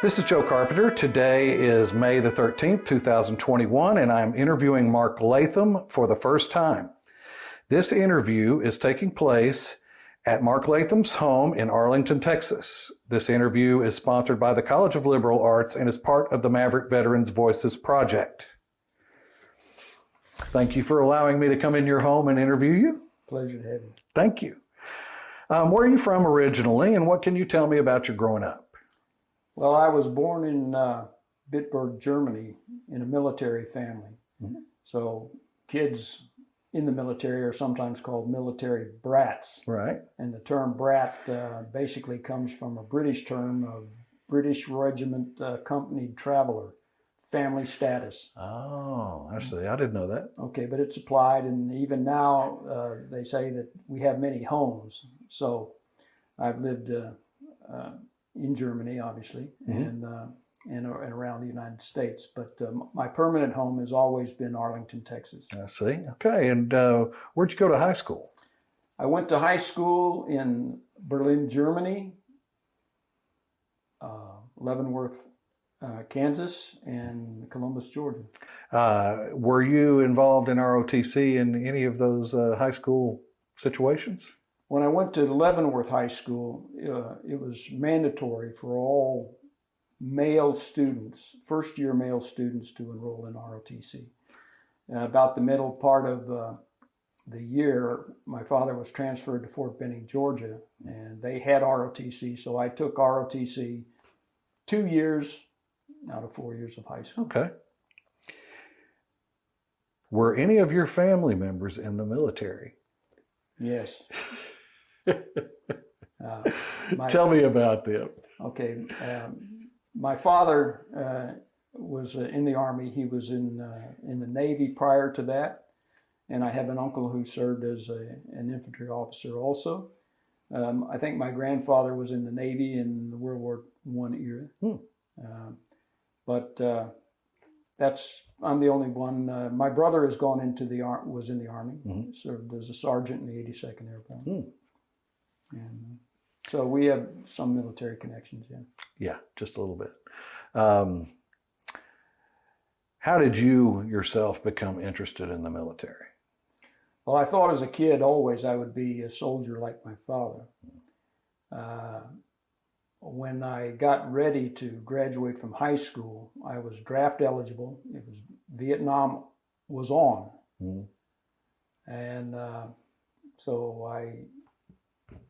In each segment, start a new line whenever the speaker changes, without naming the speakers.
This is Joe Carpenter. Today is May the 13th, 2021, and I'm interviewing Mark Latham for the first time. This interview is taking place at Mark Latham's home in Arlington, Texas. This interview is sponsored by the College of Liberal Arts and is part of the Maverick Veterans Voices Project. Thank you for allowing me to come in your home and interview you.
Pleasure to have you.
Thank you. Where are you from originally, and what can you tell me about your growing up?
Well, I was born in Bitburg, Germany, in a military family. Mm-hmm. So kids in the military are sometimes called military brats.
Right.
And the term brat basically comes from a British term of British Regiment Accompanied Traveler, family status.
Oh, I see. I didn't know that.
Okay, but it's applied, and even now they say that we have many homes. So I've lived in Germany, obviously, mm-hmm. and around the United States. But my permanent home has always been Arlington, Texas.
I see. Okay. And where'd you go to high school?
I went to high school in Berlin, Germany, Leavenworth, Kansas, and Columbus, Georgia.
Were you involved in ROTC in any of those high school situations?
When I went to Leavenworth High School, it was mandatory for all male students, first-year male students, to enroll in ROTC. About the middle part of the year, my father was transferred to Fort Benning, Georgia, and they had ROTC, so I took ROTC 2 years out of 4 years of high school.
Okay. Were any of your family members in the military?
Yes.
Tell me about them.
Okay. My father was in the Army. He was in the Navy prior to that. And I have an uncle who served as an infantry officer also. I think my grandfather was in the Navy in the World War I era. But I'm the only one. My brother has gone into was in the Army, mm-hmm. served as a sergeant in the 82nd Airborne. Mm. And so we have some military connections, yeah.
Yeah, just a little bit. How did you yourself become interested in the military?
Well, I thought as a kid always I would be a soldier like my father. When I got ready to graduate from high school, I was draft eligible. Vietnam was on. Mm. And so I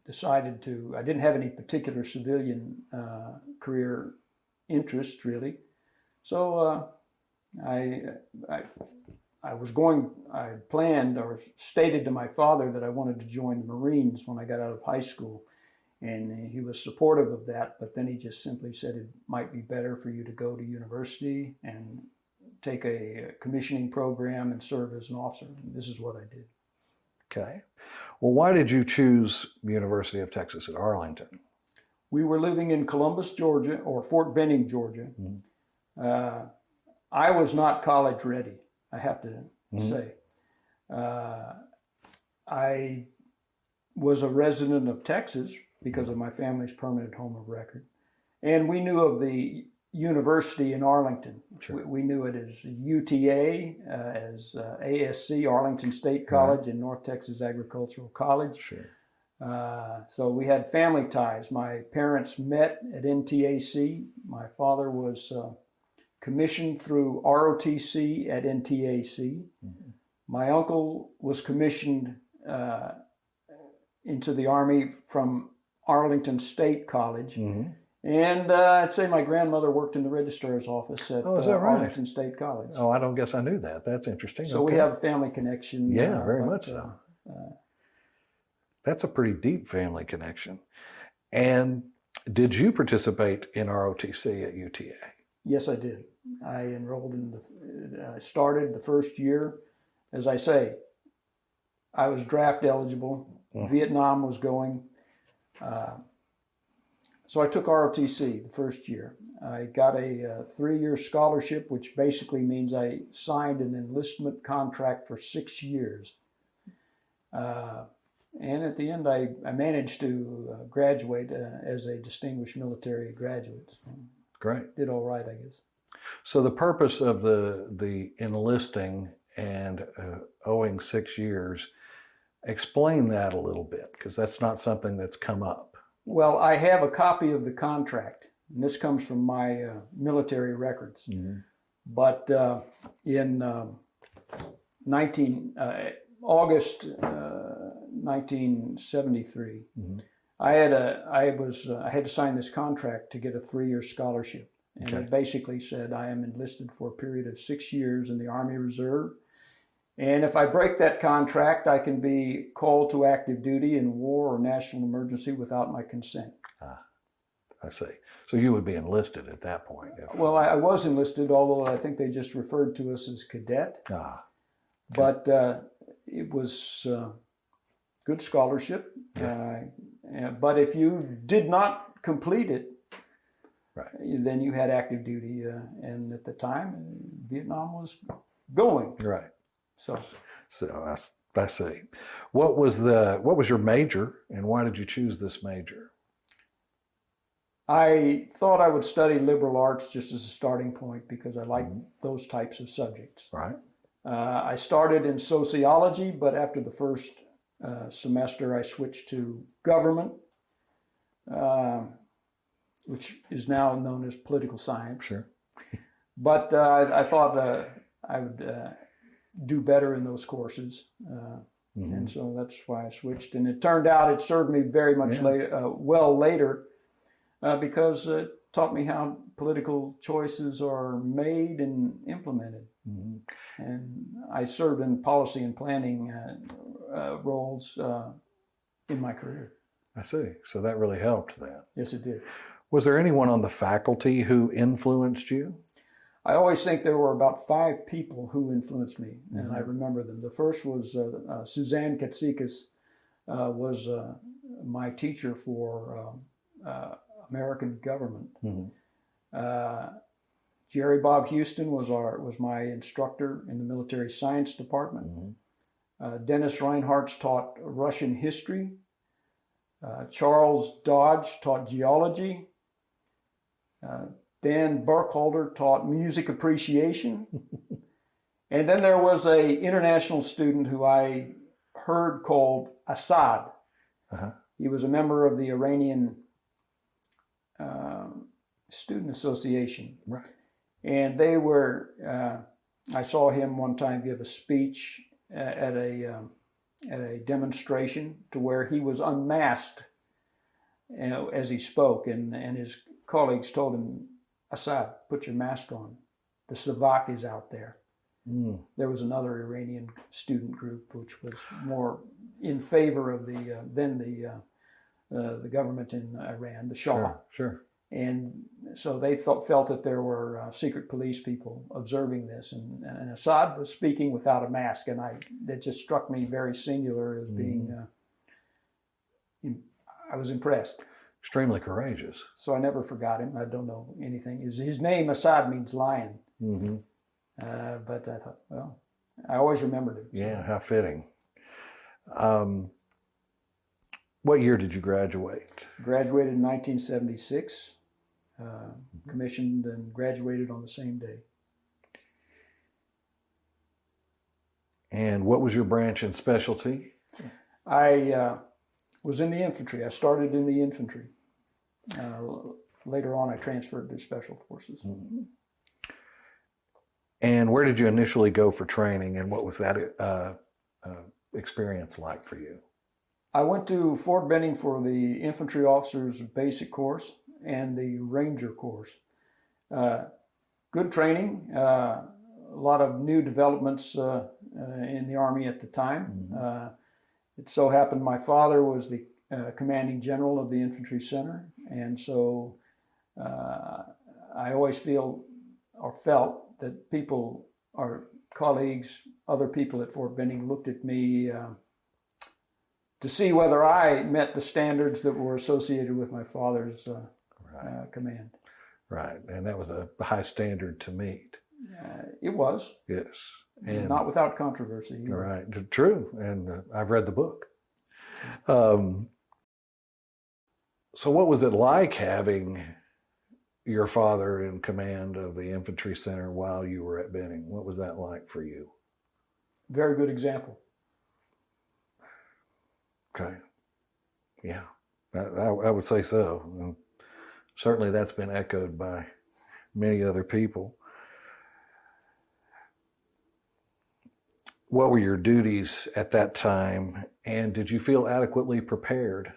decided I didn't have any particular civilian career interest really. So I planned or stated to my father that I wanted to join the Marines when I got out of high school. And he was supportive of that, but then he just simply said it might be better for you to go to university and take a commissioning program and serve as an officer. And this is what I did.
Okay. Well, why did you choose the University of Texas at Arlington?
We were living in Columbus, Georgia, or Fort Benning, Georgia. Mm-hmm. I was not college ready, I have to mm-hmm. say. I was a resident of Texas because of my family's permanent home of record. And we knew of the university in Arlington. Sure. We knew it as UTA, as ASC, Arlington State College, right. and North Texas Agricultural College. Sure. So we had family ties. My parents met at NTAC. My father was commissioned through ROTC at NTAC. Mm-hmm. My uncle was commissioned into the Army from Arlington State College. Mm-hmm. And I'd say my grandmother worked in the registrar's office at
is that right?
Arlington State College.
Oh, I don't guess I knew that. That's interesting.
So we have a family connection.
Yeah, very much so. That's a pretty deep family connection. And did you participate in ROTC at UTA?
Yes, I did. I enrolled started the first year. As I say, I was draft eligible. Mm-hmm. Vietnam was going. So I took ROTC the first year. I got a 3-year scholarship, which basically means I signed an enlistment contract for 6 years. And at the end, I managed to graduate as a distinguished military graduate.
Great.
did all right, I guess.
So the purpose of the enlisting and owing 6 years, explain that a little bit, because that's not something that's come up.
Well, I have a copy of the contract, and this comes from my military records.
Mm-hmm.
But in August 1973,
Mm-hmm.
I had to sign this contract to get a 3-year scholarship, and
Okay.
it basically said I am enlisted for a period of 6 years in the Army Reserve, and if I break that contract, I can be called to active duty in war or national emergency without my consent.
I see. So you would be enlisted at that point.
Well, I was enlisted, although I think they just referred to us as cadet.
Okay.
But it was good scholarship.
Yeah.
But if you did not complete it,
Right.
then you had active duty. And at the time, Vietnam was going.
Right.
So
I see. What was your major, and why did you choose this major?
I thought I would study liberal arts just as a starting point because I like those types of subjects.
Right.
I started in sociology, but after the first semester, I switched to government, which is now known as political science.
Sure.
But I thought I would do better in those courses. And so that's why I switched. And it turned out it served me very much later because it taught me how political choices are made and implemented.
Mm-hmm.
And I served in policy and planning roles in my career.
I see. So that really helped then.
Yes, it did.
Was there anyone on the faculty who influenced you?
I always think there were about 5 people who influenced me, and I remember them. The first was Suzanne Katsikas, was my teacher for American government.
Mm-hmm.
Jerry Bob Houston was my instructor in the military science department.
Mm-hmm.
Dennis Reinhardt taught Russian history. Charles Dodge taught geology. Dan Burkholder taught music appreciation. And then there was an international student who I heard called Assad.
Uh-huh.
He was a member of the Iranian Student Association.
Right.
And they were, I saw him one time give a speech at a demonstration to where he was unmasked as he spoke. And his colleagues told him, Assad, put your mask on. The Savak is out there.
Mm.
There was another Iranian student group which was more in favor of the government in Iran, the Shah.
Sure.
And so they felt that there were secret police people observing this, and Assad was speaking without a mask, and that just struck me very singular as being. I was impressed.
Extremely courageous.
So I never forgot him. I don't know anything. His name Assad means lion,
Mm-hmm.
but I thought, well, I always remembered him. So.
Yeah, how fitting. What year did you graduate?
Graduated in 1976. Commissioned and graduated on the same day.
And what was your branch and specialty?
I was in the infantry. I started in the infantry. Later on, I transferred to special forces.
Mm-hmm. And where did you initially go for training, and what was that experience like for you?
I went to Fort Benning for the infantry officers basic course and the ranger course. Good training, a lot of new developments in the Army at the time.
Mm-hmm.
It so happened my father was the commanding general of the infantry center, and so I always felt that people, our colleagues, other people at Fort Benning looked at me to see whether I met the standards that were associated with my father's command.
Right, and that was a high standard to meet.
It was.
Yes. And
not without controversy.
Right, true, and I've read the book. So what was it like having your father in command of the infantry center while you were at Benning. What was that like for you?
Very good example.
Okay. Yeah, I would say so. And certainly that's been echoed by many other people. What were your duties at that time, and did you feel adequately prepared?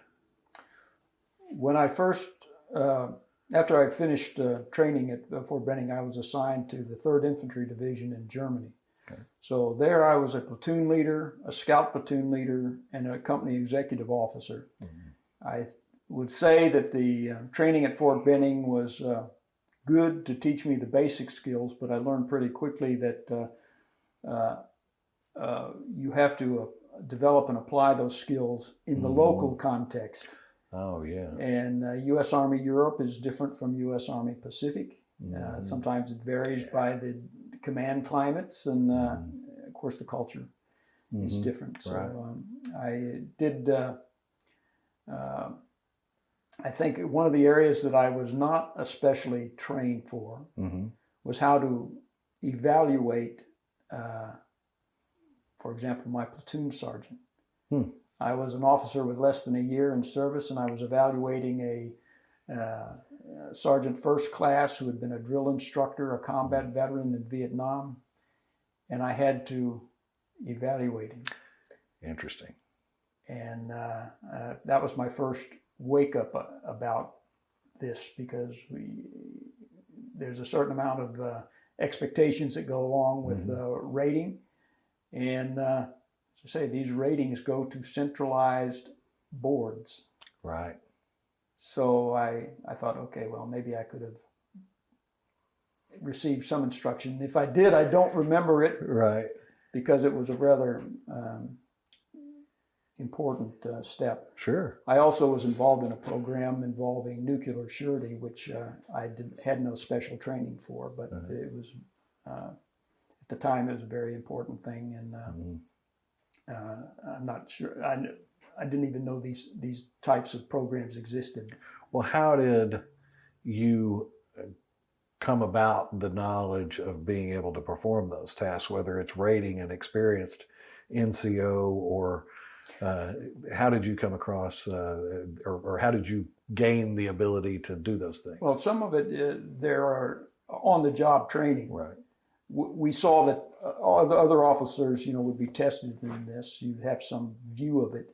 When I first, after I finished training at Fort Benning, I was assigned to the 3rd Infantry Division in Germany.
Okay.
So there I was a platoon leader, a scout platoon leader, and a company executive officer. Mm-hmm. I would say that the training at Fort Benning was good to teach me the basic skills, but I learned pretty quickly that you have to develop and apply those skills in the local context.
Oh, yeah.
And U.S. Army Europe is different from U.S. Army Pacific. Sometimes it varies by the command climates, and of course the culture is different. So right. I did, I think one of the areas that I was not especially trained for was how to evaluate, for example, my platoon sergeant. I was an officer with less than a year in service, and I was evaluating a sergeant first class who had been a drill instructor, a combat veteran in Vietnam, and I had to evaluate him.
Interesting.
And that was my first wake up about this, because there's a certain amount of expectations that go along with rating. And as I say, these ratings go to centralized boards.
Right.
So I thought, okay, well, maybe I could have received some instruction. If I did, I don't remember it.
Right.
Because it was a rather important step.
Sure.
I also was involved in a program involving nuclear surety, which I had no special training for, but it was, at the time, it was a very important thing. And I'm not sure, I didn't even know these types of programs existed.
Well, how did you come about the knowledge of being able to perform those tasks, whether it's rating an experienced NCO, or how did you come across, or how did you gain the ability to do those things?
Well, some of it, there are on-the-job training.
Right.
We saw that all the other officers, would be tested in this. You'd have some view of it.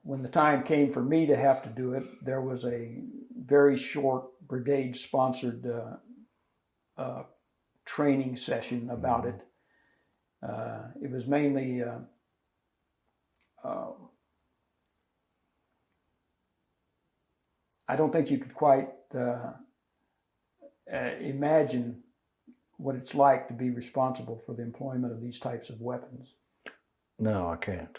When the time came for me to have to do it, there was a very short brigade-sponsored training session about it. It was mainly I don't think you could quite imagine what it's like to be responsible for the employment of these types of weapons.
No, I can't.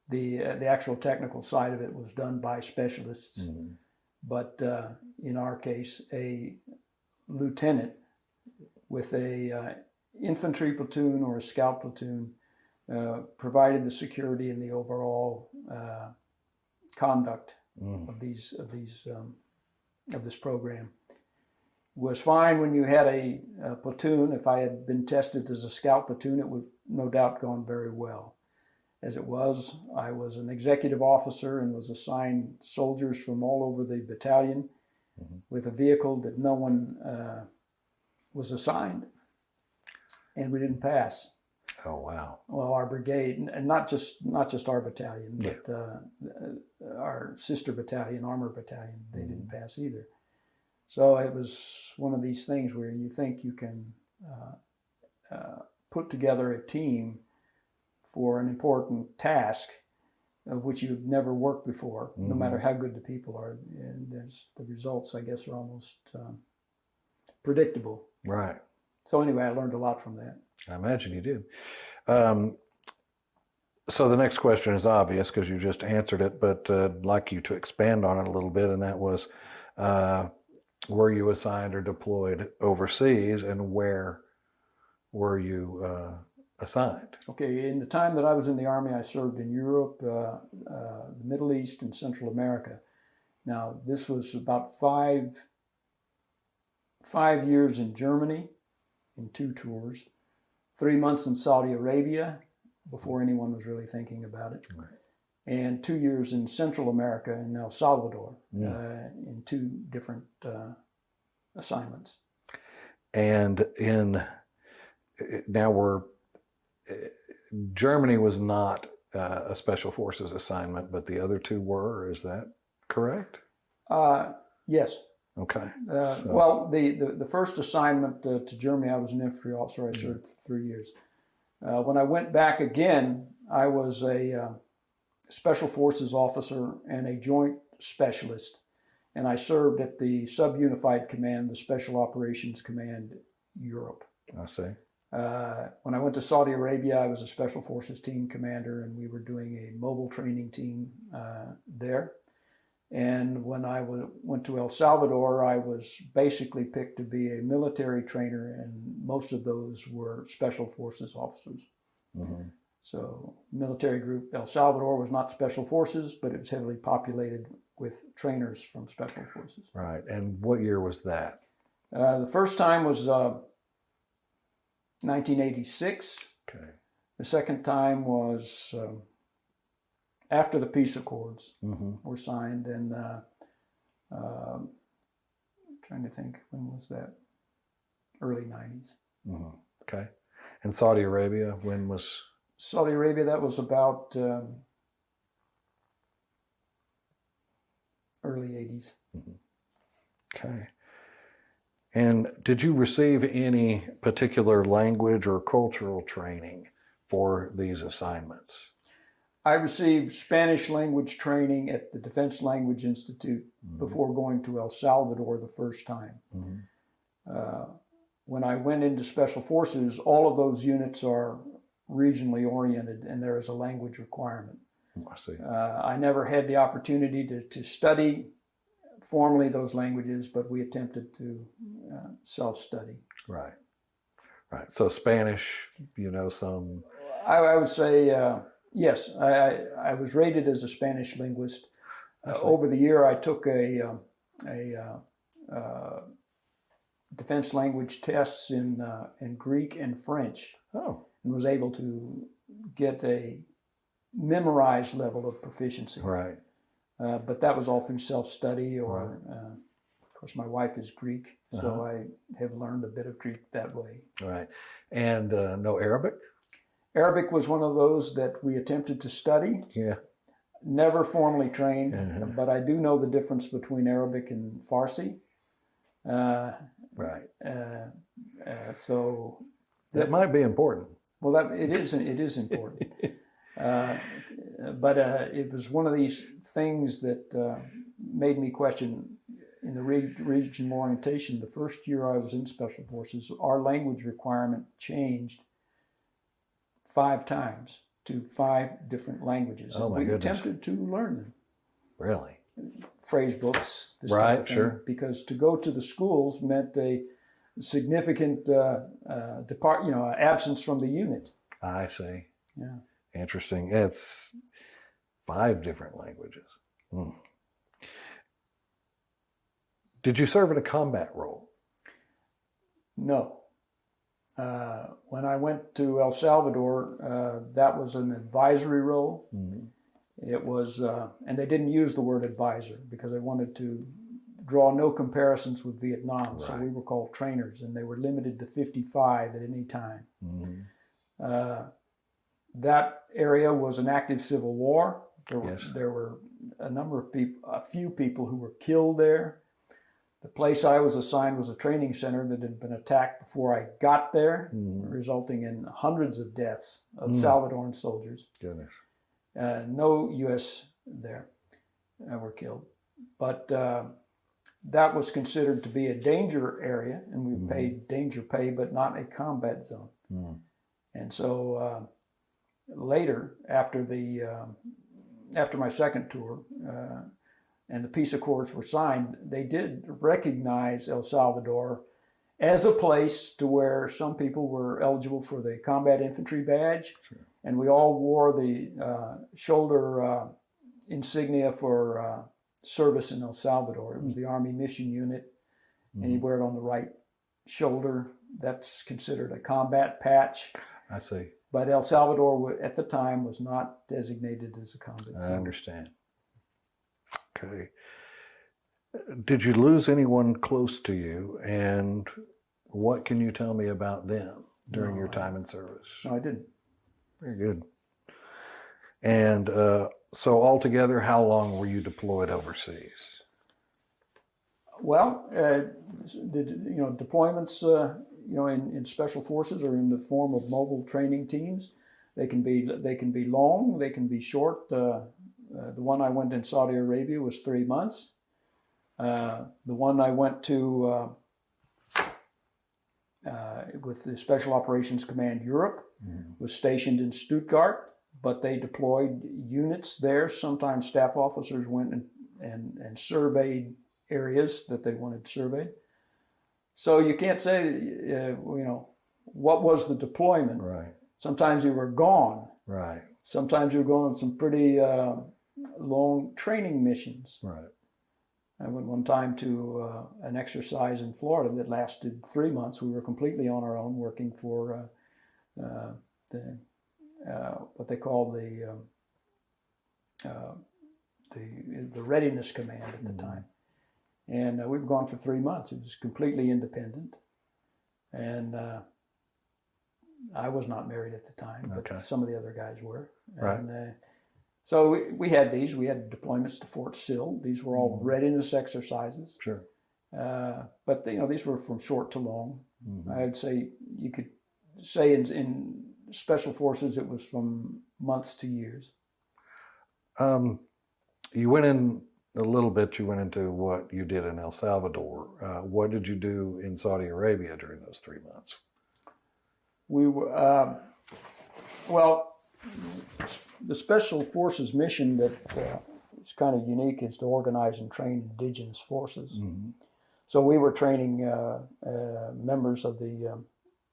The actual technical side of it was done by specialists, but in our case, a lieutenant with a infantry platoon or a scout platoon provided the security and the overall conduct of this program. Was fine when you had a platoon. If I had been tested as a scout platoon, it would no doubt gone very well. As it was, I was an executive officer and was assigned soldiers from all over the battalion with a vehicle that no one was assigned, and we didn't pass.
Oh, wow.
Well, our brigade, and not just our battalion, but our sister battalion, armor battalion, they didn't pass either. So it was one of these things where you think you can put together a team for an important task of which you've never worked before, no matter how good the people are. And the results, I guess, are almost predictable.
Right.
So anyway, I learned a lot from that.
I imagine you did. So the next question is obvious because you just answered it, but I'd like you to expand on it a little bit, and that was, were you assigned or deployed overseas, and where were you assigned?
Okay, in the time that I was in the Army, I served in Europe, the Middle East, and Central America. Now, this was about 5 5 years in Germany in 2 tours, 3 months in Saudi Arabia before anyone was really thinking about it,
Right.
and 2 years in Central America in El Salvador in 2 different assignments.
And Germany was not a Special Forces assignment, but the other 2 were. Is that correct?
Yes.
Okay.
Well, the first assignment to Germany, I was an infantry officer. I served for 3 years. When I went back again, I was a Special Forces officer and a joint specialist, and I served at the Sub-Unified Command, the Special Operations Command, Europe.
I see.
When I went to Saudi Arabia, I was a Special Forces team commander, and we were doing a mobile training team there. And when I went to El Salvador, I was basically picked to be a military trainer, and most of those were Special Forces officers.
Mm-hmm.
So military group El Salvador was not Special Forces, but it was heavily populated with trainers from Special Forces.
Right. And what year was that?
The first time was 1986.
Okay.
The second time was after the peace accords were signed, and trying to think, when was that? Early 90s.
Mm-hmm. Okay. And Saudi Arabia, when was?
Saudi Arabia, that was about early 80s.
Mm-hmm. Okay. And did you receive any particular language or cultural training for these assignments?
I received Spanish language training at the Defense Language Institute before going to El Salvador the first time. When I went into Special Forces, all of those units are regionally oriented, and there is a language requirement.
I see.
I never had the opportunity to study formally those languages, but we attempted to self-study.
Right. Right. So Spanish, you know, some.
I would say yes. I was rated as a Spanish linguist. Over the year, I took a defense language tests in Greek and French.
Oh.
And was able to get a memorized level of proficiency.
Right.
But that was all through self-study, or of course my wife is Greek, so I have learned a bit of Greek that way.
Right. And no Arabic?
Arabic was one of those that we attempted to study.
Yeah.
Never formally trained, but I do know the difference between Arabic and Farsi.
Right.
So
that might be important.
Well, it is important. But it was one of these things that made me question in the regional orientation. The first year I was in Special Forces, our language requirement changed 5 times to 5 different languages.
Oh,
and
my
we
goodness.
attempted to learn them.
Really?
Phrase books, this
right,
type of thing,
sure.
because to go to the schools meant a significant absence from the unit.
I see.
Yeah.
Interesting. It's 5 different languages. Did you serve in a combat role?
No. When I went to El Salvador, that was an advisory role. It was, and they didn't use the word advisor because they wanted to draw no comparisons with Vietnam. Right. So we were called trainers, and they were limited to 55 at any time. That area was an active civil war. There were a few people who were killed there. The place I was assigned was a training center that had been attacked before I got there, resulting in hundreds of deaths of Salvadoran soldiers.
Goodness.
No U.S. there were killed. But that was considered to be a danger area, and we paid danger pay, but not a combat zone. And so later, after my second tour, and the peace accords were signed, they did recognize El Salvador as a place to where some people were eligible for the combat infantry badge. Sure. And we all wore the shoulder insignia for service in El Salvador. It was the Army Mission Unit, and you wear it on the right shoulder. That's considered a combat patch.
I see.
But El Salvador at the time was not designated as a combat zone.
I understand. Okay. Did you lose anyone close to you, and what can you tell me about them during your time in service?
No, I didn't.
Very good. And so altogether, how long were you deployed overseas?
Well, deployments, in special forces are in the form of mobile training teams. They can be long, they can be short. The one I went in Saudi Arabia was 3 months. The one I went to with the Special Operations Command Europe was stationed in Stuttgart, but they deployed units there. Sometimes staff officers went and surveyed areas that they wanted surveyed. So you can't say, what was the deployment?
Right. Sometimes
Sometimes you were gone.
Right.
Sometimes you were going on some pretty long training missions.
Right.
I went one time to an exercise in Florida that lasted 3 months. We were completely on our own, working for what they call the Readiness Command at the time, and we were gone for 3 months. It was completely independent, and I was not married at the time, but some of the other guys were.
Right.
And, so we had these. We had deployments to Fort Sill. These were all readiness exercises.
Sure.
But these were from short to long. I'd say you could say in special forces it was from months to years.
You went in a little bit. You went into what you did in El Salvador. What did you do in Saudi Arabia during those 3 months?
We were the Special Forces mission that is kind of unique is to organize and train indigenous forces. So we were training members of the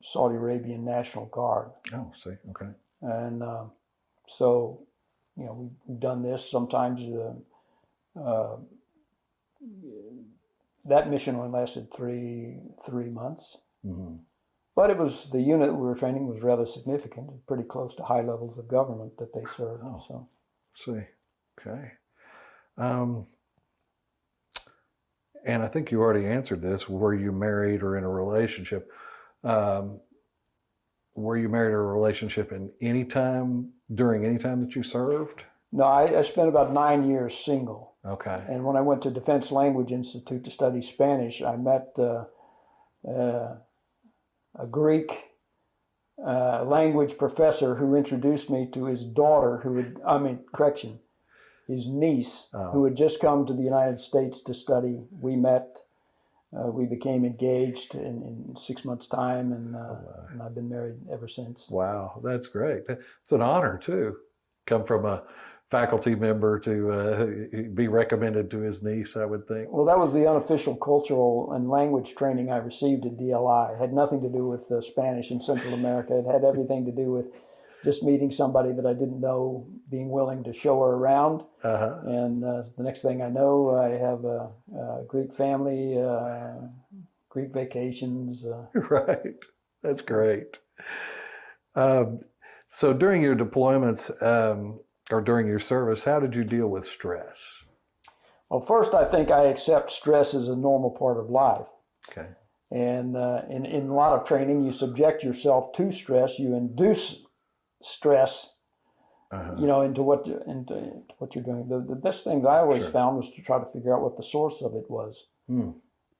Saudi Arabian National Guard.
Oh, see, okay.
And so, we've done this. Sometimes that mission only lasted three months. But it was, the unit we were training was rather significant, pretty close to high levels of government that they served.
Oh,
so,
see, okay. And I think you already answered this. Were you married or in a relationship? Were you married or in a relationship during any time that you served?
No, I spent about 9 years single.
Okay.
And when I went to Defense Language Institute to study Spanish, I met a Greek language professor who introduced me to his daughter, his niece, who had just come to the United States to study. We met, we became engaged in 6 months' time, and I've been married ever since.
Wow, that's great. It's an honor, too. Come from a faculty member to be recommended to his niece, I would think.
Well, that was the unofficial cultural and language training I received at DLI. It had nothing to do with Spanish in Central America. It had everything to do with just meeting somebody that I didn't know, being willing to show her around. And the next thing I know, I have a Greek family, Greek vacations.
Right. That's great. So during your deployments, or during your service, how did you deal with stress?
Well, first, I think I accept stress as a normal part of life.
Okay.
And in a lot of training, you subject yourself to stress. You induce stress, into what you're doing. The best thing that I always found was to try to figure out what the source of it was.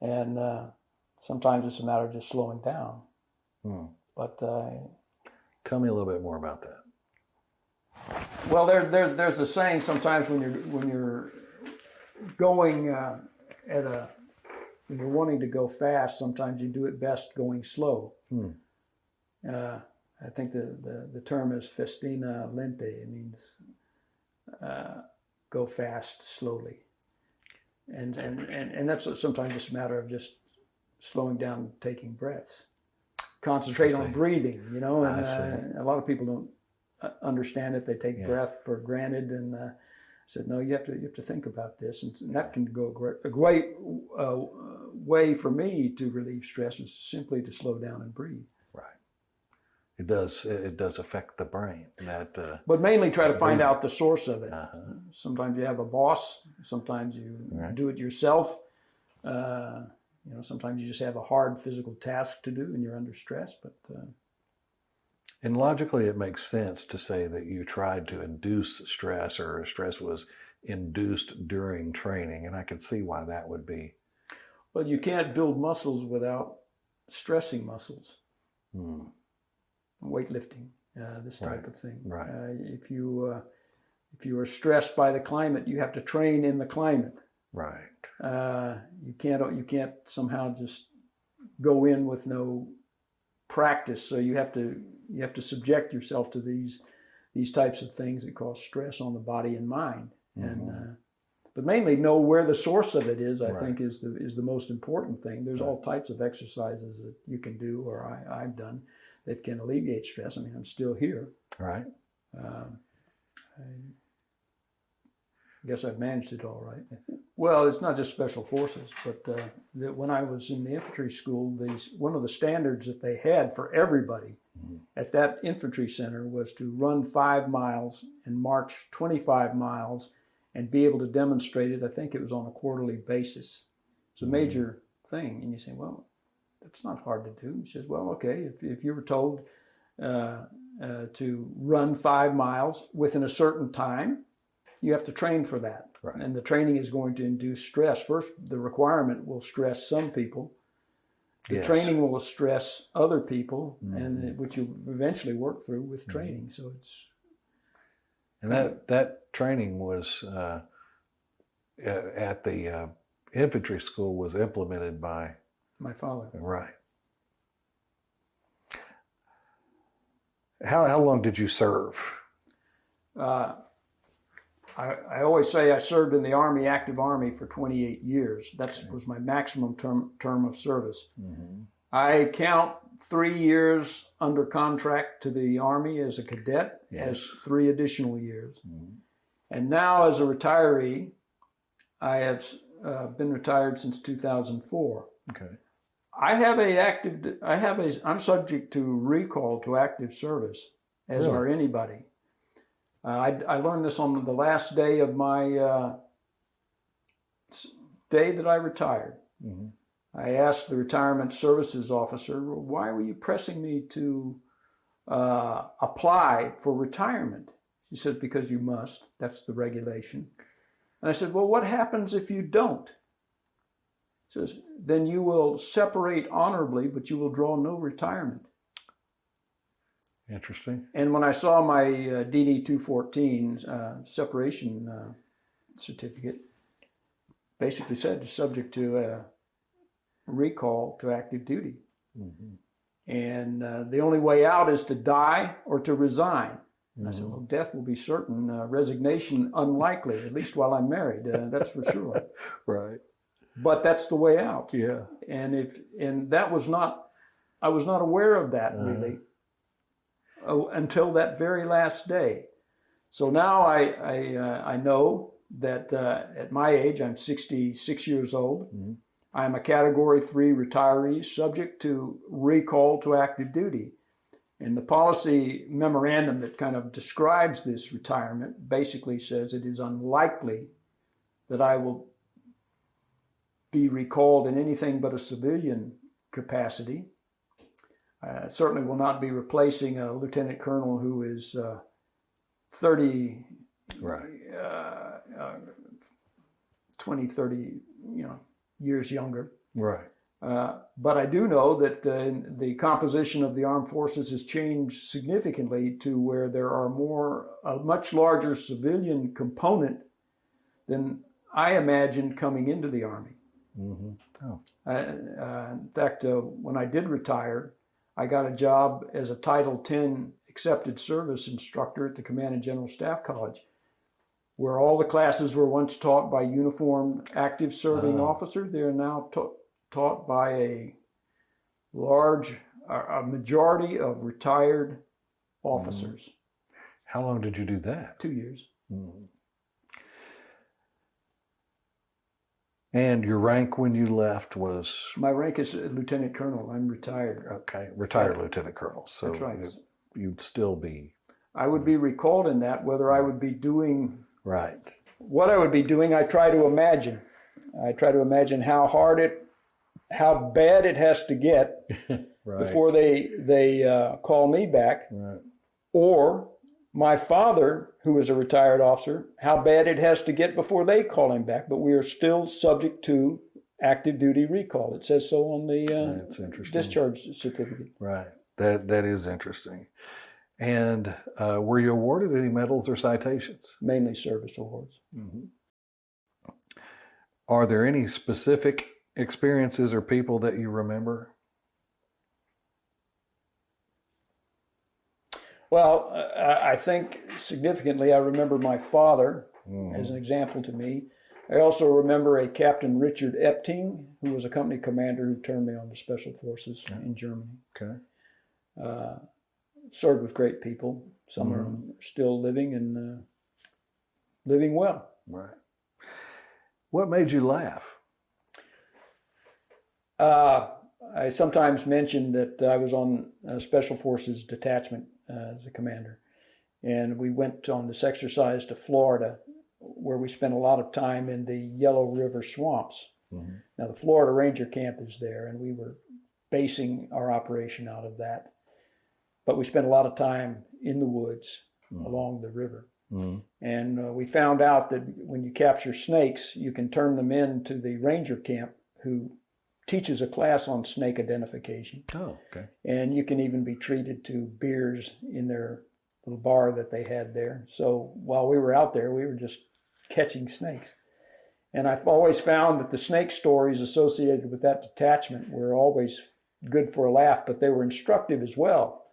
And sometimes it's a matter of just slowing down. But
tell me a little bit more about that.
Well, there's a saying sometimes when you're going when you're wanting to go fast, sometimes you do it best going slow. I think the term is festina lente. It means go fast slowly, and that's sometimes just a matter of just slowing down, taking breaths, concentrate on breathing. And a lot of people don't understand it. They take breath for granted, and said, no, you have to think about this, and that can go a great way for me to relieve stress is simply to slow down and breathe.
Right. It does affect the brain.
But mainly try to find out the source of it.
Uh-huh.
Sometimes you have a boss. Sometimes you do it yourself. Sometimes you just have a hard physical task to do and you're under stress.
And logically, it makes sense to say that you tried to induce stress, or stress was induced during training, and I can see why that would be.
Well, you can't build muscles without stressing muscles. Weightlifting, this type of thing.
Right.
If you are stressed by the climate, you have to train in the climate.
Right.
You can't somehow just go in with no practice. So you have to subject yourself to these types of things that cause stress on the body and mind. And but mainly know where the source of it is. I think is the most important thing. There's all types of exercises that you can do, or I've done, that can alleviate stress. I mean, I'm still here.
Right.
I guess I've managed it all right. Well, it's not just special forces, but when I was in the infantry school, one of the standards that they had for everybody at that infantry center was to run 5 miles and march 25 miles and be able to demonstrate it. I think it was on a quarterly basis. It's a major thing. And you say, well, that's not hard to do. He says, well, okay, if you were told to run 5 miles within a certain time, you have to train for that. Right. And the training is going to induce stress. First, the requirement will stress some people. The training will stress other people, and which you eventually work through with training. So it's...
And that training was at the infantry school was implemented by...
my father.
Right. How long did you serve?
I always say I served in the Army, active Army, for 28 years. That was my maximum term of service. I count 3 years under contract to the Army as a cadet as 3 additional years. And now as a retiree, I have been retired since 2004.
Okay.
I'm subject to recall to active service, as are anybody. I learned this on the last day of my day that I retired. I asked the retirement services officer, why were you pressing me to apply for retirement? She said, because you must. That's the regulation. And I said, well, what happens if you don't? She says, then you will separate honorably, but you will draw no retirement.
Interesting.
And when I saw my DD 214 separation certificate, basically said subject to recall to active duty. And the only way out is to die or to resign. And I said, well, death will be certain, resignation unlikely, at least while I'm married, that's for sure.
Right.
But that's the way out.
Yeah.
And that was not, I was not aware of that really. Until that very last day. So now I know that at my age, I'm 66 years old. I'm a Category 3 retiree subject to recall to active duty. And the policy memorandum that kind of describes this retirement basically says it is unlikely that I will be recalled in anything but a civilian capacity. Certainly will not be replacing a lieutenant colonel who is 30 years younger.
Right.
But I do know that the composition of the armed forces has changed significantly to where there are a much larger civilian component than I imagined coming into the Army. In fact, when I did retire, I got a job as a Title 10 accepted service instructor at the Command and General Staff College, where all the classes were once taught by uniformed active serving officers. They are now taught by a majority of retired officers.
How long did you do that?
2 years.
And your rank when you left was?
My rank is Lieutenant Colonel. I'm retired.
Okay, retired Lieutenant Colonel. So
That's right.
You'd still be.
I would be recalled in that. Whether I would be doing
Right.
what I would be doing, I try to imagine. I try to imagine how bad it has to get
Right.
before they call me back.
Right.
Or my father, who is a retired officer, how bad it has to get before they call him back. But we are still subject to active duty recall. It says so on the
That's interesting.
discharge certificate.
Right. That is interesting. And were you awarded any medals or citations?
Mainly service awards.
Mm-hmm. Are there any specific experiences or people that you remember?
Well, I think significantly, I remember my father as an example to me. I also remember a Captain Richard Epting, who was a company commander who turned me on to Special Forces in Germany.
Okay.
Served with great people. Some of them are still living and living well.
Right. What made you laugh?
I sometimes mention that I was on a Special Forces detachment as a commander. And we went on this exercise to Florida, where we spent a lot of time in the Yellow River swamps. Mm-hmm. Now, the Florida Ranger Camp is there, and we were basing our operation out of that. But we spent a lot of time in the woods along the river. Mm-hmm. And we found out that when you capture snakes, you can turn them in to the ranger camp, who teaches a class on snake identification.
Oh, okay.
And you can even be treated to beers in their little bar that they had there. So while we were out there, we were just catching snakes. And I've always found that the snake stories associated with that detachment were always good for a laugh, but they were instructive as well,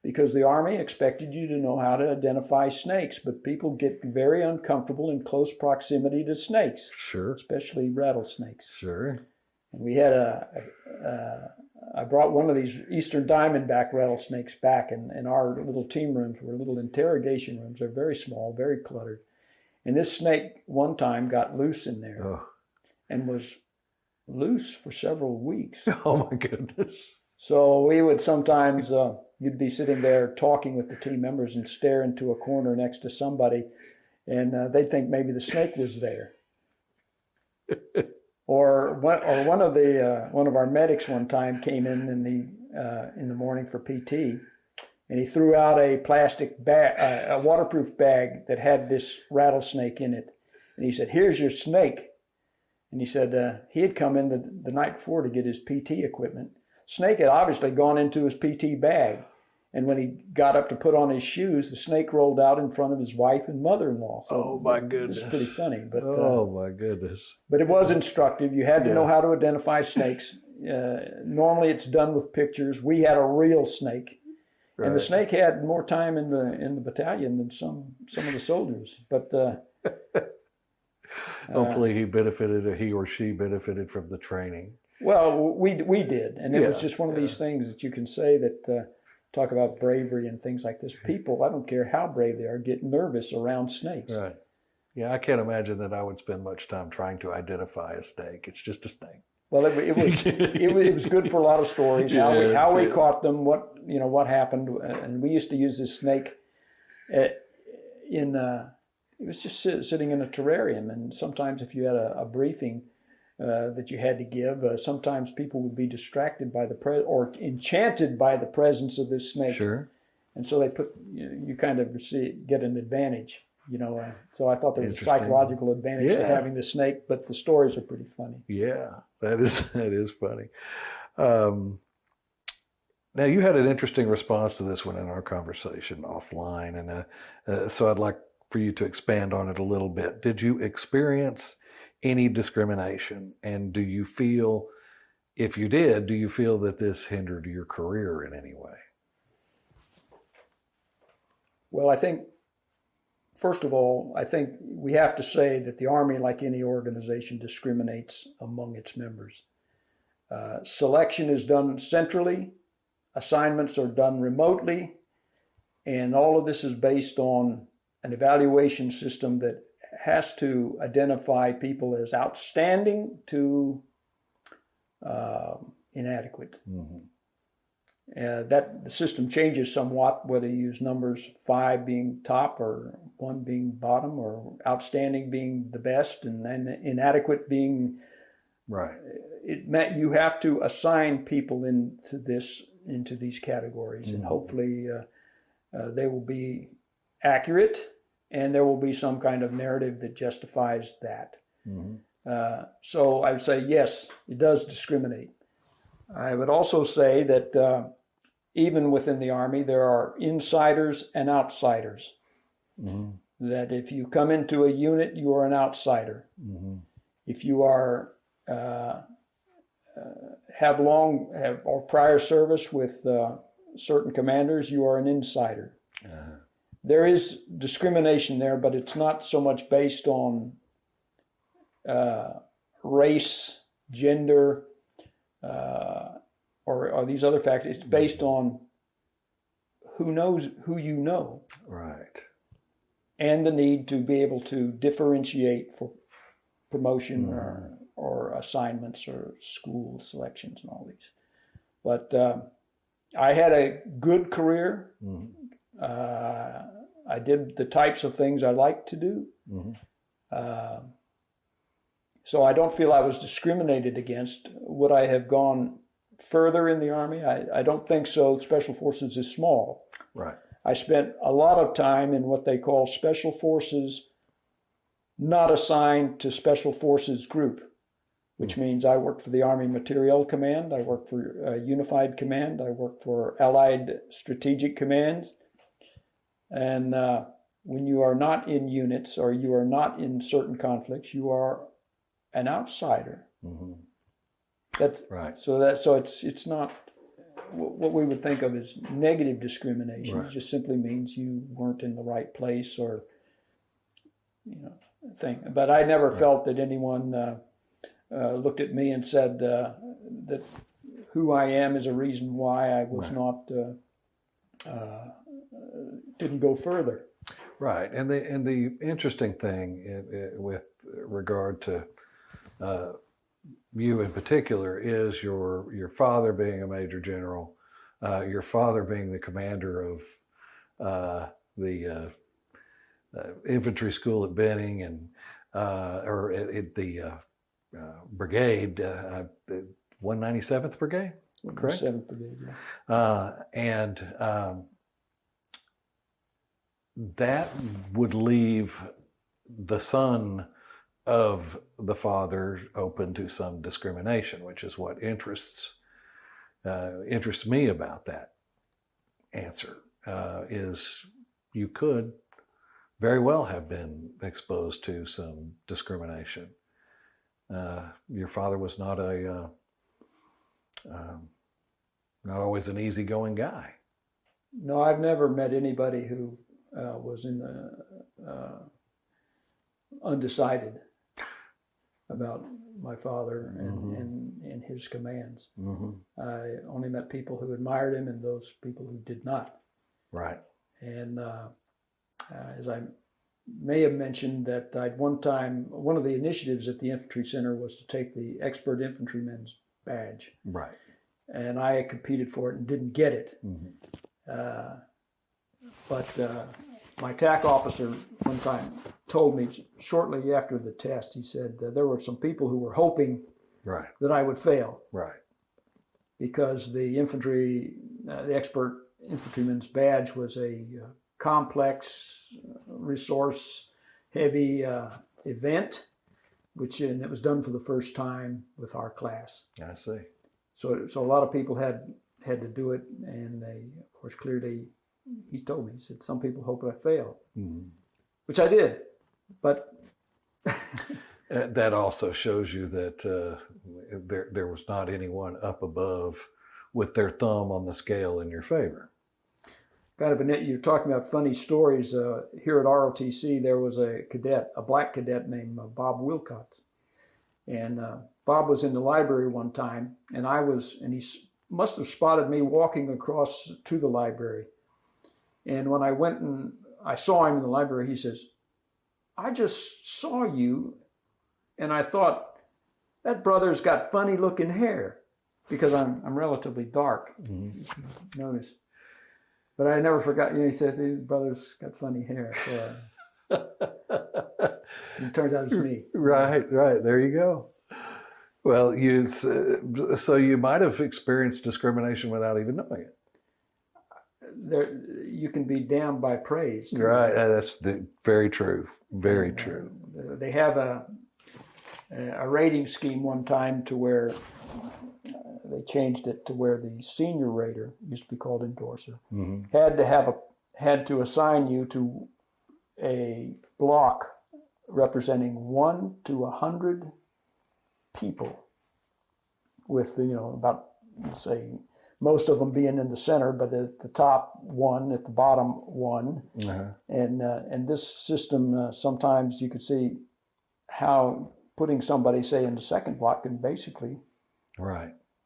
because the Army expected you to know how to identify snakes, but people get very uncomfortable in close proximity to snakes.
Sure.
Especially rattlesnakes.
Sure.
And we had I brought one of these eastern diamondback rattlesnakes back, and our little team rooms were little interrogation rooms. They're very small, very cluttered. And this snake one time got loose in there and was loose for several weeks.
Oh my goodness.
So we would sometimes, you'd be sitting there talking with the team members and stare into a corner next to somebody, and they'd think maybe the snake was there. Or one of our medics one time came in the morning for PT, and he threw out a plastic bag, a waterproof bag that had this rattlesnake in it, and he said, "Here's your snake." And he said he had come in the night before to get his PT equipment. Snake had obviously gone into his PT bag, and when he got up to put on his shoes, the snake rolled out in front of his wife and mother-in-law. So
oh my goodness,
it's pretty funny. But
oh my goodness!
But it was instructive. You had to know how to identify snakes. Normally, it's done with pictures. We had a real snake, and the snake had more time in the battalion than some of the soldiers. But
hopefully, he or she benefited from the training.
Well, we did, and it was just one of these things that you can say that talk about bravery and things like this. People, I don't care how brave they are, get nervous around snakes.
Right. Yeah, I can't imagine that I would spend much time trying to identify a snake. It's just a snake.
Well, it was good for a lot of stories. How we caught them, what happened, and we used to use this snake it was just sitting in a terrarium, and sometimes if you had a briefing that you had to give, sometimes people would be distracted by or enchanted by the presence of this snake.
Sure.
And so they you kind of get an advantage, So I thought there was a psychological advantage to having the snake, but the stories are pretty funny.
Yeah, that is funny. Now, you had an interesting response to this one in our conversation offline, and so I'd like for you to expand on it a little bit. Did you experience any discrimination? And if you did, do you feel that this hindered your career in any way? Well,
first of all, I think we have to say that the Army, like any organization, discriminates among its members. Selection is done centrally, assignments are done remotely, and all of this is based on an evaluation system that has to identify people as outstanding to inadequate.
Mm-hmm.
That the system changes somewhat, whether you use numbers 5 being top or 1 being bottom, or outstanding being the best and inadequate being
Right.
You have to assign people into these categories, and hopefully they will be accurate, and there will be some kind of narrative that justifies that.
Mm-hmm.
So I would say yes, it does discriminate. I would also say that even within the Army, there are insiders and outsiders.
Mm-hmm.
That if you come into a unit, you are an outsider.
Mm-hmm.
If you are have or prior service with certain commanders, you are an insider.
Uh-huh.
There is discrimination there, but it's not so much based on race, gender, or these other factors. It's based on who knows who you know.
Right.
And the need to be able to differentiate for promotion or assignments or school selections and all these. But I had a good career.
Mm-hmm.
I did the types of things I liked to do.
Mm-hmm.
So I don't feel I was discriminated against. Would I have gone further in the Army? I don't think so. Special Forces is small.
Right.
I spent a lot of time in what they call Special Forces not assigned to Special Forces group, which means I worked for the Army Materiel Command, I worked for Unified Command, I worked for Allied Strategic Commands. And when you are not in units or you are not in certain conflicts, you are an outsider.
Mm-hmm.
That's
right.
So it's not what we would think of as negative discrimination. Right. It just simply means you weren't in the right place or thing. But I never felt that anyone looked at me and said that who I am is a reason why I was not didn't go further.
Right, and the interesting thing with regard to you in particular is your father being a major general, your father being the commander of the infantry school at Benning and or at the brigade, the 197th Brigade, correct?
197th Brigade, yeah.
And that would leave the son of the father open to some discrimination, which is what interests me about that answer. Is you could very well have been exposed to some discrimination. Your father was not not always an easygoing guy.
No, I've never met anybody who was in the undecided about my father and his commands. Mm-hmm. I only met people who admired him and those people who did not.
Right.
And as I may have mentioned, that I'd one of the initiatives at the Infantry Center was to take the Expert Infantryman's badge.
Right.
And I competed for it and didn't get it.
Mm-hmm.
But my TAC officer one time told me shortly after the test, he said there were some people who were hoping that I would fail.
Right.
Because the Expert Infantryman's badge was a complex, resource-heavy event, and it was done for the first time with our class.
I see.
So a lot of people had to do it, and they, of course, clearly, he told me, he said, some people hope I fail, which I did, but...
That also shows you that there was not anyone up above with their thumb on the scale in your favor.
Kind of you're talking about funny stories. Here at ROTC, there was a black cadet named Bob Wilcox. And Bob was in the library one time, and he must have spotted me walking across to the library. And when I went and I saw him in the library, he says, I just saw you, and I thought, that brother's got funny looking hair, because I'm relatively dark,
Mm-hmm.
if you notice. But I never forgot, he says, his brother's got funny hair. So it turned out it's me.
Right. There you go. Well, so you might have experienced discrimination without even knowing it.
You can be damned by praise. Too.
Right. That's very true. Very true.
They have a rating scheme one time to where they changed it to where the senior rater, used to be called endorser, had to assign you to a block representing 1 to 100 people, with about, say, most of them being in the center, but at the top one, at the bottom one. And this system, sometimes you could see how putting somebody, say, in the second block can basically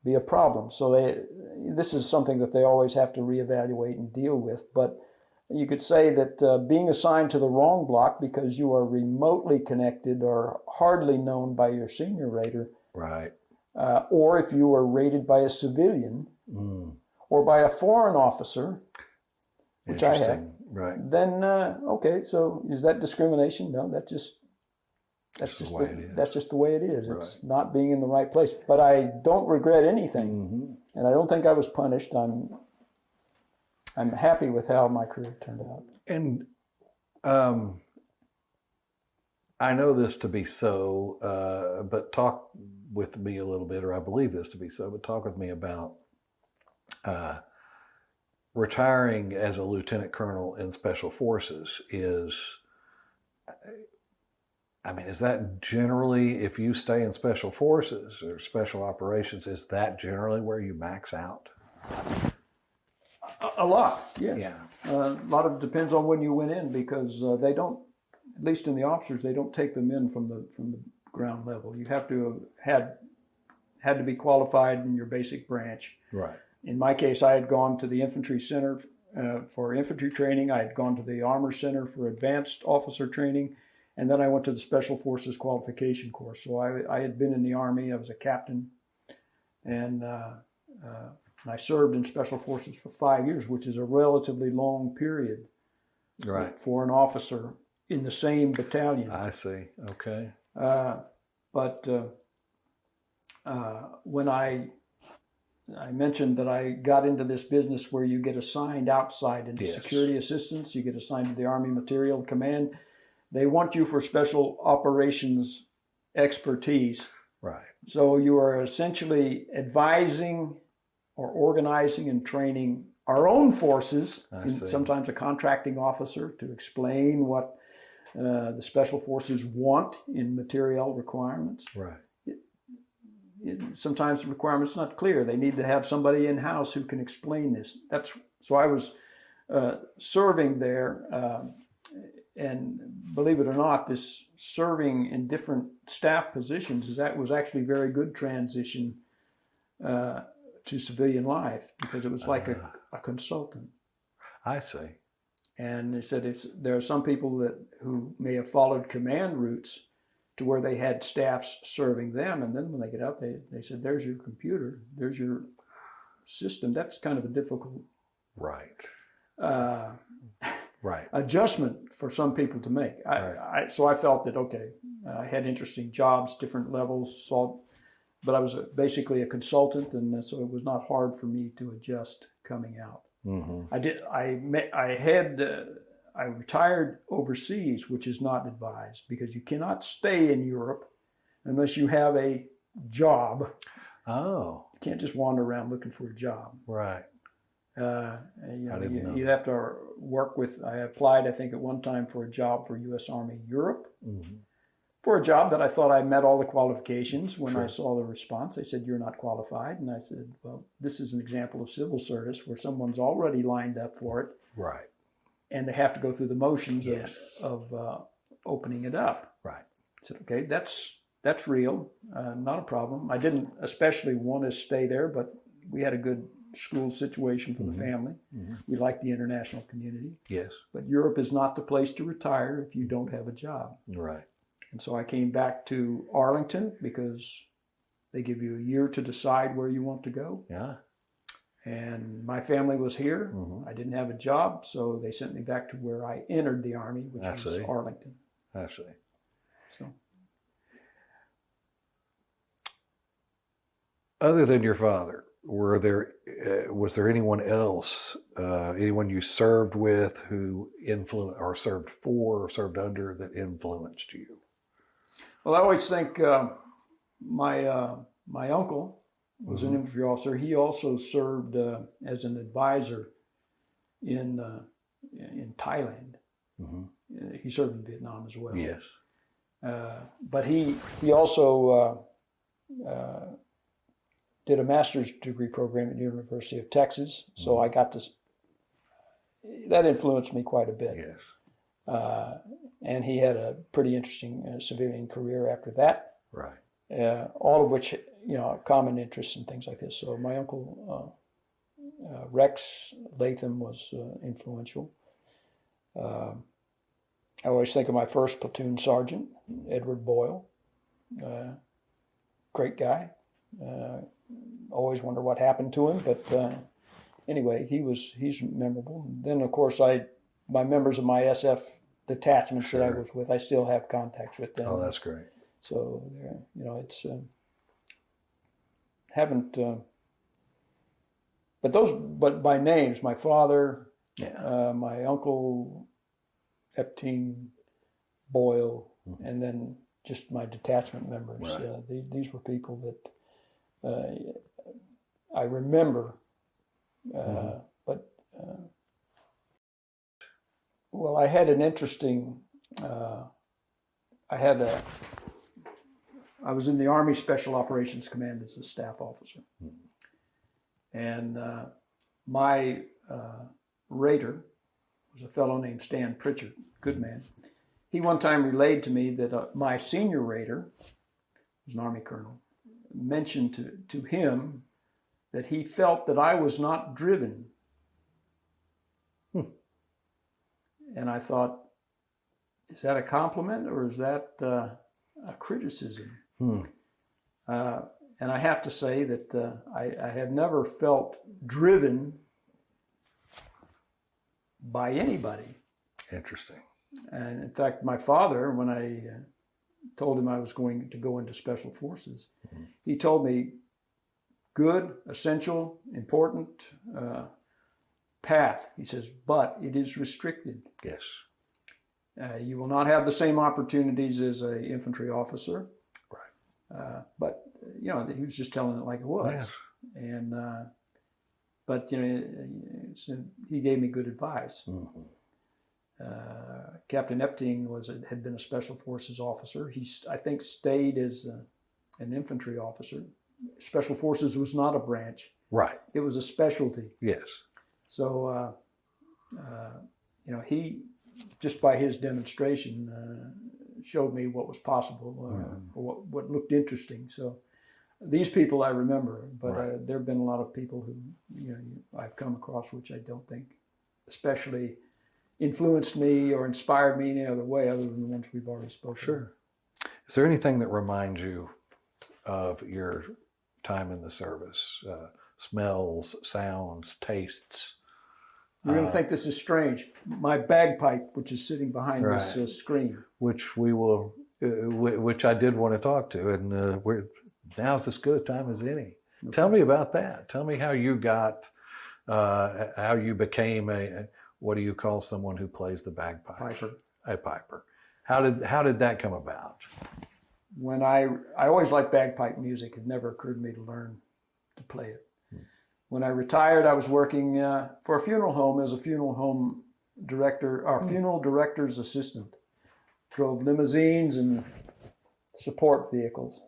be a problem. So this is something that they always have to reevaluate and deal with. But you could say that being assigned to the wrong block because you are remotely connected or hardly known by your senior rater, or if you were rated by a civilian or by a foreign officer, which I had, then okay, so is that discrimination? No, that's just the way it is. It's not being in the right place. But I don't regret anything, and I don't think I was punished. I'm happy with how my career turned out.
And I know this to be so, but talk with me a little bit, or I believe this to be so, but talk with me about retiring as a lieutenant colonel in Special Forces. Is that generally, if you stay in Special Forces or Special Operations, is that generally where you max out?
A lot, yes.
Yeah.
A lot of it depends on when you went in, because they don't, at least in the officers, they don't take them in from the ground level. You have to have had to be qualified in your basic branch.
Right.
In my case, I had gone to the infantry center for infantry training. I had gone to the armor center for advanced officer training, and then I went to the Special Forces qualification course. So I had been in the Army. I was a captain, and I served in Special Forces for 5 years, which is a relatively long period for an officer in the same battalion.
I see. Okay.
But when I mentioned that I got into this business where you get assigned outside into security assistance, you get assigned to the Army Material Command. They want you for special operations expertise.
Right.
So you are essentially advising or organizing and training our own forces, sometimes a contracting officer, to explain what the Special Forces want in material requirements.
Right.
Sometimes the requirement's not clear. They need to have somebody in-house who can explain this. So I was serving there, and believe it or not, this serving in different staff positions was actually very good transition to civilian life, because it was like a consultant.
I see.
And they said there are some people who may have followed command routes to where they had staffs serving them, and then when they get out, they said, "There's your computer, there's your system." That's kind of a difficult adjustment for some people to make. So I felt that, okay, I had interesting jobs, different levels, but I was basically a consultant, and so it was not hard for me to adjust coming out. I retired overseas, which is not advised, because you cannot stay in Europe unless you have a job.
Oh.
You can't just wander around looking for a job.
Right.
You'd have to work with, I applied, I think, at one time for a job for U.S. Army Europe, for a job that I thought I met all the qualifications. When I saw the response, they said, "You're not qualified." And I said, "Well, this is an example of civil service where someone's already lined up for it.
Right.
And they have to go through the motions of opening it up."
Right.
I said, "Okay, that's real, not a problem." I didn't especially want to stay there, but we had a good school situation for the family. We like the international community.
Yes.
But Europe is not the place to retire if you don't have a job.
Right.
And so I came back to Arlington because they give you a year to decide where you want to go.
Yeah.
And my family was here. I didn't have a job, so they sent me back to where I entered the Army, which was Arlington.
I see.
So,
other than your father, was there anyone else, anyone you served with who influenced or served for or served under that influenced you?
well, I always think my uncle was an infantry officer. He also served as an advisor in Thailand. He served in Vietnam as well.
Yes.
But he also did a master's degree program at the University of Texas. So I got to, that influenced me quite a bit.
Yes.
And he had a pretty interesting civilian career after that.
Right.
All of which, common interests and things like this. So my uncle, Rex Latham, was influential. I always think of my first platoon sergeant, Edward Boyle. Great guy. Always wonder what happened to him, but anyway, he's memorable. And then, of course, my members of my SF detachments that I was with, I still have contacts with them.
Oh, that's great.
So, it's haven't, but by names, my father, my uncle, Epting, Boyle, and then just my detachment members.
Right.
These were people that I remember, but well, I had an interesting. I was in the Army Special Operations Command as a staff officer, and my rater was a fellow named Stan Pritchard, good man. He one time relayed to me that my senior rater, was an Army colonel, mentioned to him that he felt that I was not driven. And I thought, is that a compliment or is that a criticism? And I have to say that I have never felt driven by anybody.
Interesting.
And in fact, my father, when I told him I was going to go into Special Forces, he told me, good, essential, important path. He says, but it is restricted.
Yes.
You will not have the same opportunities as an infantry officer.
Right.
But, he was just telling it like it was.
Yes.
And, but, so he gave me good advice. Captain Epting had been a Special Forces officer. He, I think, stayed as an infantry officer. Special Forces was not a branch.
Right.
It was a specialty.
Yes.
So, he, just by his demonstration, showed me what was possible, or what looked interesting. So these people I remember, but there have been a lot of people who, I've come across which I don't think especially influenced me or inspired me in any other way other than the ones we've already spoken.
Sure. Is there anything that reminds you of your time in the service? Smells, sounds, tastes?
You're going to think this is strange. My bagpipe, which is sitting behind this screen.
Which we will, which I did want to talk to, and now's as good a time as any. Okay. Tell me about that. Tell me how you got, how you became what do you call someone who plays the bagpipes?
Piper.
A piper. How did that come about?
When I always liked bagpipe music. It never occurred to me to learn to play it. When I retired, I was working for a funeral home as a funeral home director, or funeral director's assistant. Drove limousines and support vehicles.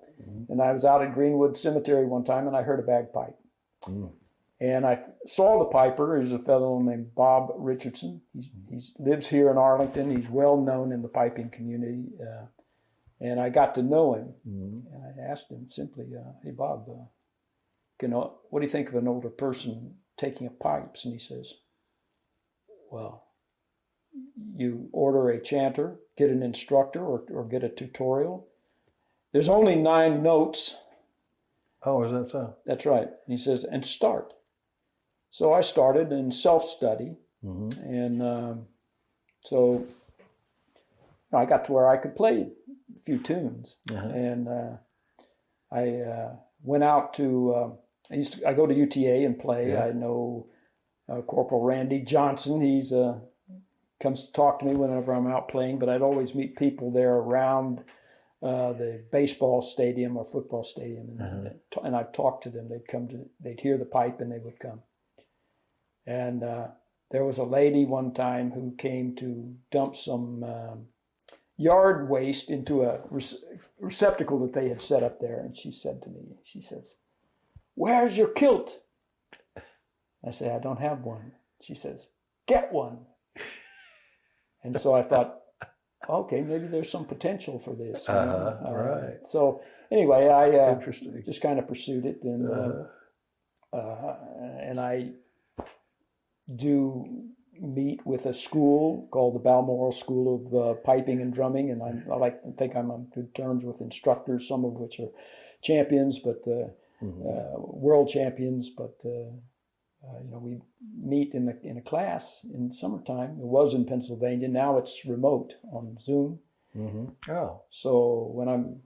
And I was out at Greenwood Cemetery one time and I heard a bagpipe. And I saw the piper. He's a fellow named Bob Richardson. He lives here in Arlington. He's well known in the piping community. And I got to know him. And I asked him simply, hey, Bob, what do you think of an older person taking up pipes? And he says, well, you order a chanter, get an instructor, or get a tutorial. There's only 9 notes.
Oh, is that so?
That's right. He says, and start. So I started in self-study. Mm-hmm. And so I got to where I could play a few tunes. Uh-huh. And I went out to, I go to UTA and play. Yeah. I know Corporal Randy Johnson. He's comes to talk to me whenever I'm out playing, but I'd always meet people there around the baseball stadium or football stadium, and I'd talk to them. They'd hear the pipe and they would come. And there was a lady one time who came to dump some yard waste into a receptacle that they had set up there, and she said to me, she says, "Where's your kilt?" I say, "I don't have one." She says, "Get one." And so I thought, okay, maybe there's some potential for this.
Right.
So anyway, I just kind of pursued it, and I do meet with a school called the Balmoral School of Piping and Drumming, and I like to think I'm on good terms with instructors, some of which are champions, but world champions, but. We meet in a class in summertime. It was in Pennsylvania. Now it's remote on Zoom.
Mm-hmm. Oh.
So when I'm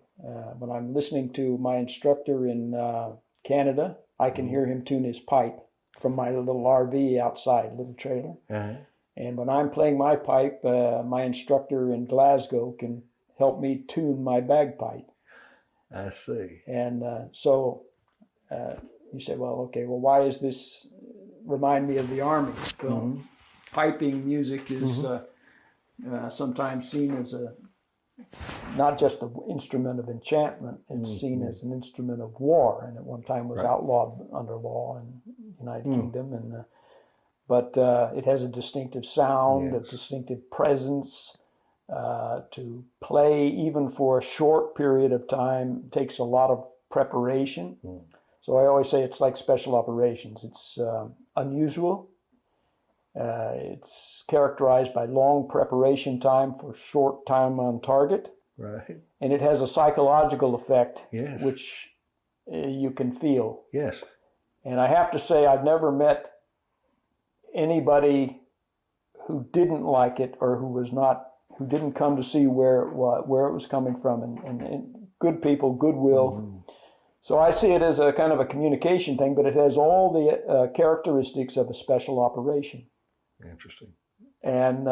listening to my instructor in Canada, I can hear him tune his pipe from my little RV outside, little trailer. Uh-huh. And when I'm playing my pipe, my instructor in Glasgow can help me tune my bagpipe.
I see.
And so you say, well, why is this remind me of the Army? Well, piping music is sometimes seen as not just an instrument of enchantment, it's seen as an instrument of war, and at one time was outlawed under law in the United Kingdom. But it has a distinctive sound, a distinctive presence. To play even for a short period of time takes a lot of preparation. So I always say it's like special operations. It's unusual. It's characterized by long preparation time for short time on target.
Right.
And it has a psychological effect, which you can feel.
Yes.
And I have to say, I've never met anybody who didn't like it or who didn't come to see where it was coming from. And good people, goodwill. Mm-hmm. So I see it as a kind of a communication thing, but it has all the characteristics of a special operation.
Interesting.
And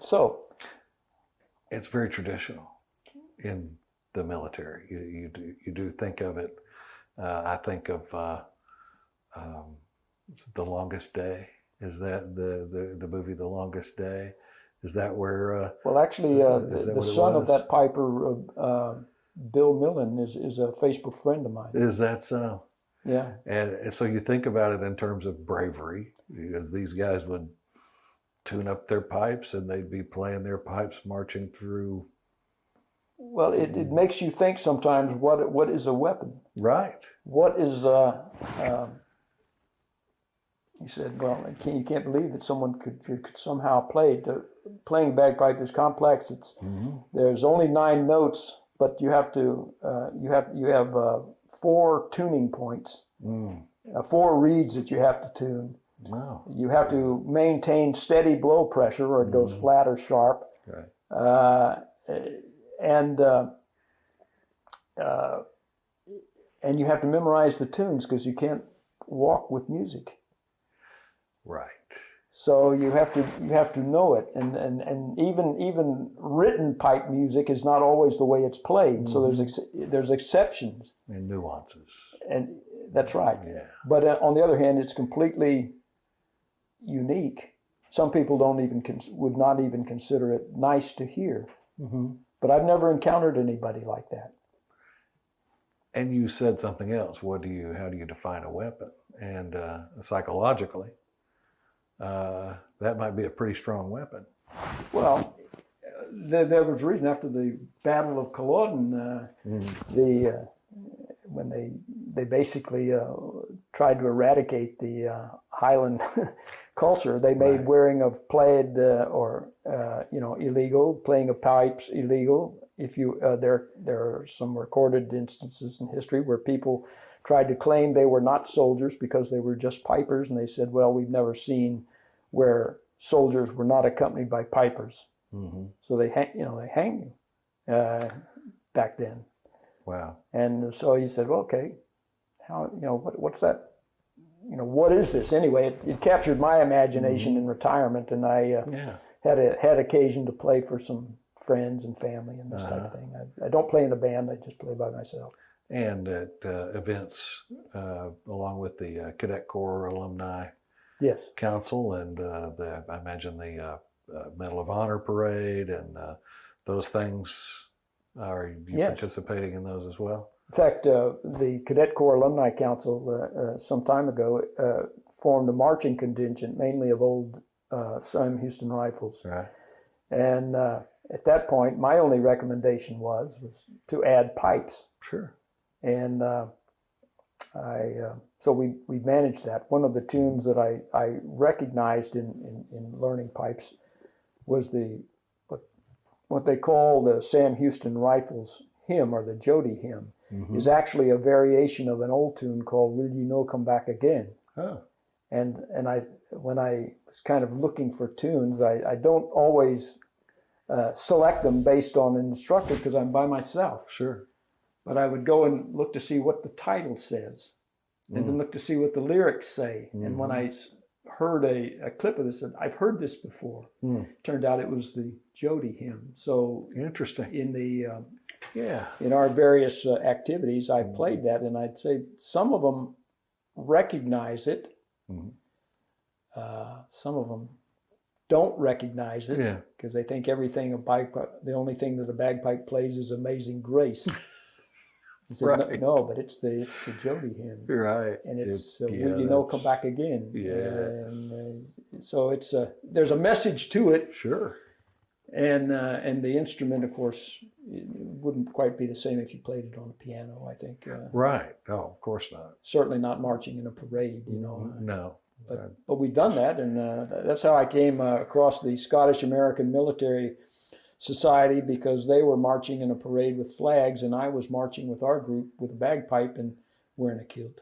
so.
It's very traditional in the military. You do think of it. I think of The Longest Day. Is that the movie The Longest Day? Is that where?
Well, actually, the son of that piper. Bill Millen is a Facebook friend of mine.
Is that so?
Yeah.
And so you think about it in terms of bravery, because these guys would tune up their pipes and they'd be playing their pipes marching through.
Well, it makes you think sometimes what is a weapon?
Right.
What is he said, well, you can't believe that someone could somehow play. Playing bagpipe is complex. There's only 9 notes. But you have 4 tuning points, 4 reeds that you have to tune. Wow. You have to maintain steady blow pressure, or it goes flat or sharp. Right. And you have to memorize the tunes because you can't walk with music.
Right.
So you have to know it, and even written pipe music is not always the way it's played. So there's exceptions
and nuances.
And that's right.
Yeah.
But on the other hand, it's completely unique. Some people would not even consider it nice to hear. Mm-hmm. But I've never encountered anybody like that.
And you said something else. How do you define a weapon? And psychologically. That might be a pretty strong weapon.
Well, there was a reason after the Battle of Culloden, when they basically tried to eradicate the Highland culture. They made wearing of plaid or illegal, playing of pipes illegal. If you there are some recorded instances in history where people tried to claim they were not soldiers because they were just pipers, and they said, "Well, we've never seen where soldiers were not accompanied by pipers." Mm-hmm. So they hang you back then.
Wow.
And so he said, "Well, okay, how what's that? What is this anyway?" It captured my imagination in retirement, and I had occasion to play for some friends and family and this type of thing. I don't play in a band; I just play by myself.
And at events along with the Cadet Corps Alumni Council and I imagine the Medal of Honor Parade and those things. Are you participating in those as well?
In fact, the Cadet Corps Alumni Council some time ago formed a marching contingent, mainly of old Sam Houston Rifles. Right. And at that point, my only recommendation was to add pipes.
Sure.
And so we managed that. One of the tunes that I recognized in learning pipes was what they call the Sam Houston Rifles hymn, or the Jody hymn, is actually a variation of an old tune called "Will You Know Come Back Again." Oh. And when I was kind of looking for tunes, I don't always select them based on an instructor because I'm by myself.
Sure.
But I would go and look to see what the title says, and then look to see what the lyrics say. Mm-hmm. And when I heard a clip of this, and I've heard this before. Turned out it was the Jody hymn. So
interesting.
In the in our various activities, I played that, and I'd say some of them recognize it. Some of them don't recognize it because they think everything the only thing that a bagpipe plays is Amazing Grace. He says, right. No, but it's the Jody hymn,
right?
And it's Will You Know Come Back Again.
Yeah.
And so it's there's a message to it.
Sure.
And the instrument, of course, it wouldn't quite be the same if you played it on a piano. I think.
Right. Oh, of course not.
Certainly not marching in a parade.
No.
But we've done that, and that's how I came across the Scottish American Military Society, because they were marching in a parade with flags, and I was marching with our group with a bagpipe and wearing a kilt.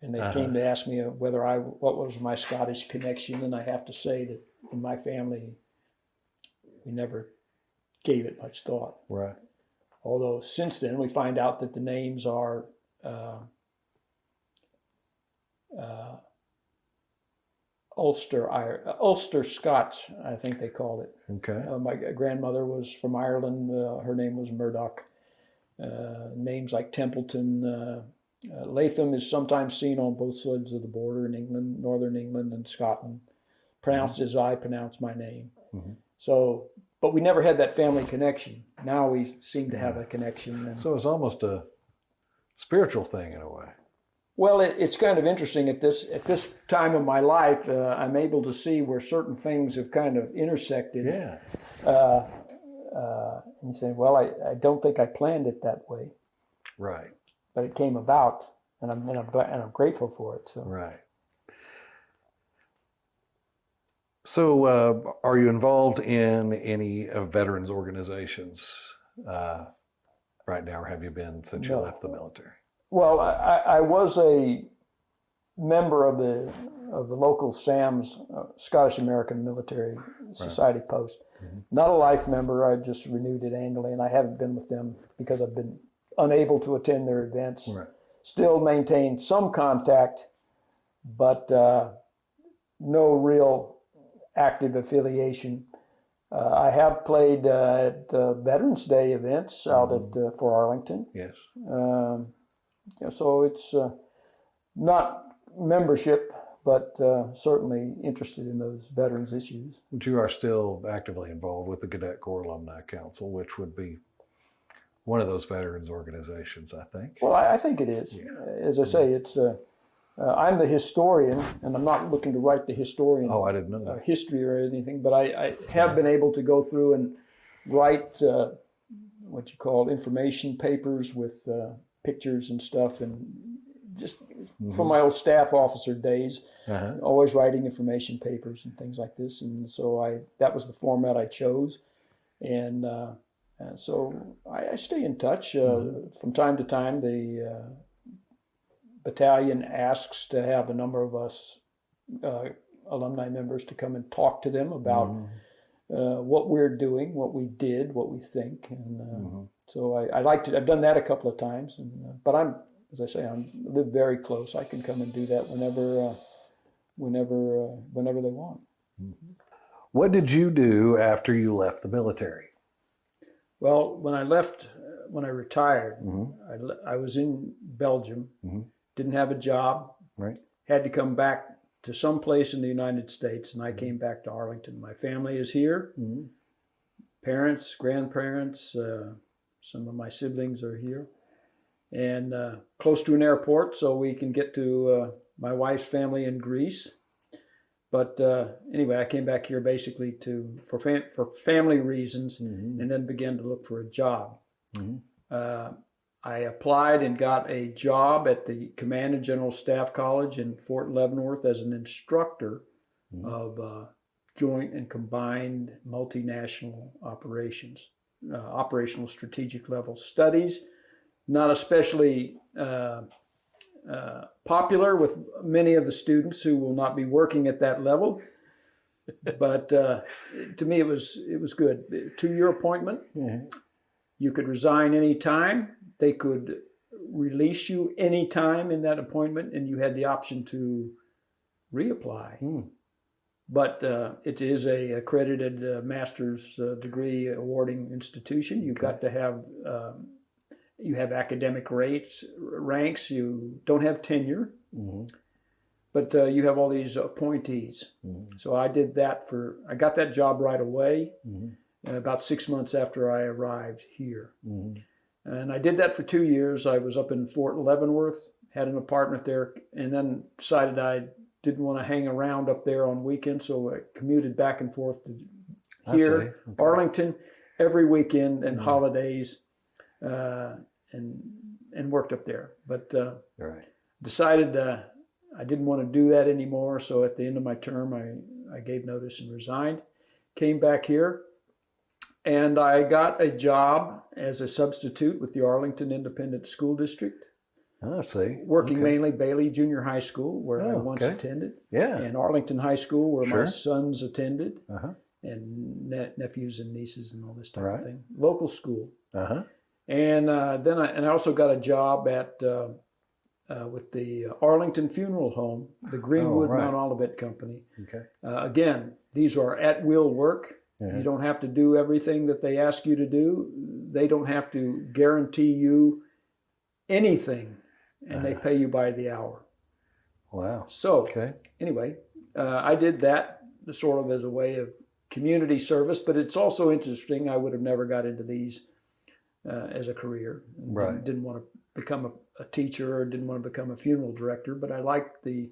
And they came to ask me what was my Scottish connection, and I have to say that in my family, we never gave it much thought.
Right.
Although since then we find out that the names are Ulster Scots, I think they called it.
Okay.
My grandmother was from Ireland. Her name was Murdoch. Names like Templeton. Latham is sometimes seen on both sides of the border in England, northern England and Scotland, pronounced as I pronounce my name. Mm-hmm. So, but we never had that family connection. Now we seem to have a connection.
So it's almost a spiritual thing in a way.
Well, it's kind of interesting at this time of my life. I'm able to see where certain things have kind of intersected.
Yeah.
And you say, well, I don't think I planned it that way.
Right.
But it came about, and I'm grateful for it. So.
Right. So, are you involved in any veterans organizations right now, or have you been since you left the military?
Well, I was a member of the local SAMS, Scottish American Military Society post. Mm-hmm. Not a life member. I just renewed it annually, and I haven't been with them because I've been unable to attend their events. Right. Still maintain some contact, but no real active affiliation. I have played at Veterans Day events out at Fort Arlington.
Yes.
So it's not membership, but certainly interested in those veterans issues.
But you are still actively involved with the Cadet Corps Alumni Council, which would be one of those veterans organizations, I think.
Well, I think it is. Yeah. As I say, it's I'm the historian, and I'm not looking to write the historian
I didn't know that.
History or anything, but I have been able to go through and write what you call information papers with pictures and stuff, and just from my old staff officer days,
Uh-huh.
always writing information papers and things like this. And so that was the format I chose. And so I stay in touch. From time to time, the battalion asks to have a number of us alumni members to come and talk to them about what we're doing, what we did, what we think. And so I like to, I've done that a couple of times. And, but as I say, I live very close. I can come and do that whenever they want.
What did you do after you left the military?
Well, when I retired, I was in Belgium, didn't have a job,
Right.
had to come back to some place in the United States, and I came back to Arlington. My family is here, parents, grandparents, some of my siblings are here, and close to an airport, so we can get to my wife's family in Greece. But anyway, I came back here basically for family reasons, and then began to look for a job. I applied and got a job at the Command and General Staff College in Fort Leavenworth as an instructor of joint and combined multinational operations, operational strategic level studies. Not especially popular with many of the students who will not be working at that level, but to me it was good. 2-year appointment. You could resign any time. They could release you any time in that appointment, and you had the option to reapply. But it is a accredited master's degree awarding institution. You've got to have you have academic ranks. You don't have tenure, but you have all these appointees. So I did that I got that job right away, about 6 months after I arrived here. And I did that for 2 years. I was up in Fort Leavenworth, had an apartment there, and then decided I didn't want to hang around up there on weekends, so I commuted back and forth to here, Arlington, every weekend and holidays, and worked up there. But decided I didn't want to do that anymore, so at the end of my term, I gave notice and resigned, came back here, and I got a job as a substitute with the Arlington Independent School District.
I see.
Working mainly Bailey Junior High School, where I once attended, and Arlington High School, where my sons attended, and nephews and nieces and all this type of thing. Local school. And then I also got a job at with the Arlington Funeral Home, the Greenwood Mount Olivet Company. Again, these are at-will work. You don't have to do everything that they ask you to do. They don't have to guarantee you anything, and they pay you by the hour.
Wow.
So anyway, I did that sort of as a way of community service, but it's also interesting. I would have never got into these as a career. Didn't want to become a teacher or didn't want to become a funeral director, but I liked the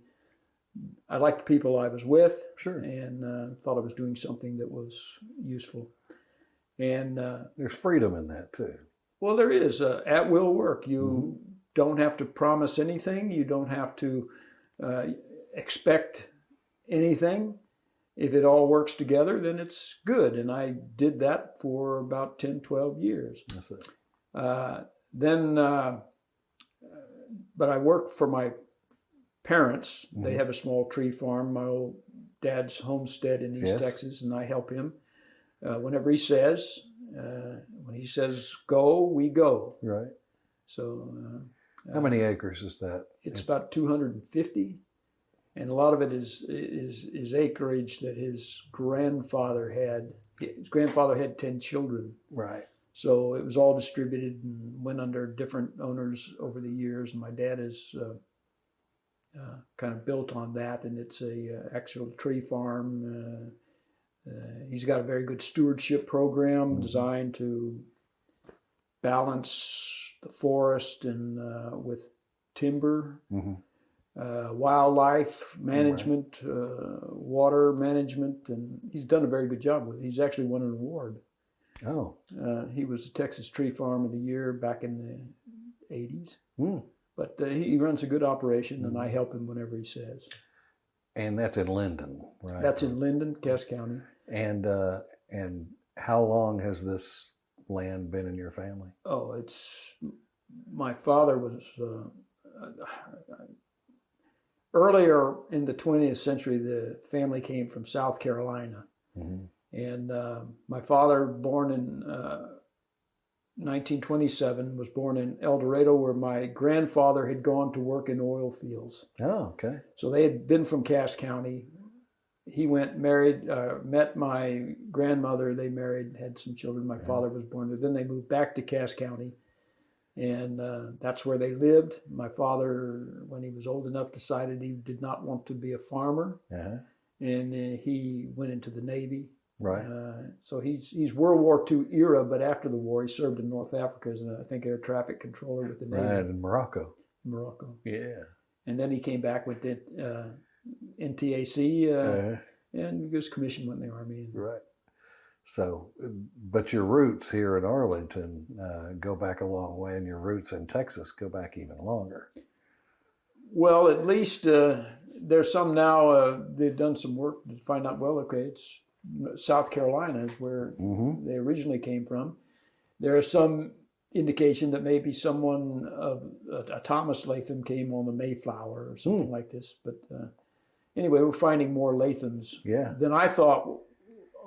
people I was with, and thought I was doing something that was useful. And
there's freedom in that too.
Well, there is at-will work. You don't have to promise anything. You don't have to expect anything. If it all works together, then it's good. And I did that for about 10, 12 years.
That's it.
But I worked for my parents. They have a small tree farm, my old dad's homestead in East Texas, and I help him whenever he says. When he says go, we go.
Right.
So
how many acres is that?
It's about 250, and a lot of it is acreage that his grandfather had. His grandfather had 10 children.
Right.
So it was all distributed and went under different owners over the years. And my dad is kind of built on that, and it's a actual tree farm. He's got a very good stewardship program designed to balance the forest and with timber, wildlife management, water management, and he's done a very good job with it. He's actually won an award. Oh. He was the Texas Tree Farm of the Year back in the 80s. But he runs a good operation, and I help him whenever he says.
And that's in Linden, right?
That's in Linden, Cass County.
And how long has this land been in your family?
Oh, my father was earlier in the 20th century. The family came from South Carolina, and my father, born in 1927, was born in El Dorado, where my grandfather had gone to work in oil fields.
Oh, okay.
So they had been from Cass County. He went, married, met my grandmother. They married, had some children. My father was born there. Then they moved back to Cass County, and that's where they lived. My father, when he was old enough, decided he did not want to be a farmer, and he went into the Navy.
Right.
So he's World War II era, but after the war, he served in North Africa as, I think, air traffic controller with the Navy.
Right, in Morocco.
Morocco.
Yeah.
And then he came back with NTAC, and his commission went in the Army.
Right. So, but your roots here in Arlington go back a long way, and your roots in Texas go back even longer.
Well, at least there's some now, they've done some work to find out, well, okay, it's South Carolina is where they originally came from. There is some indication that maybe someone of Thomas Latham came on the Mayflower or something like this. But anyway, we're finding more Lathams than I thought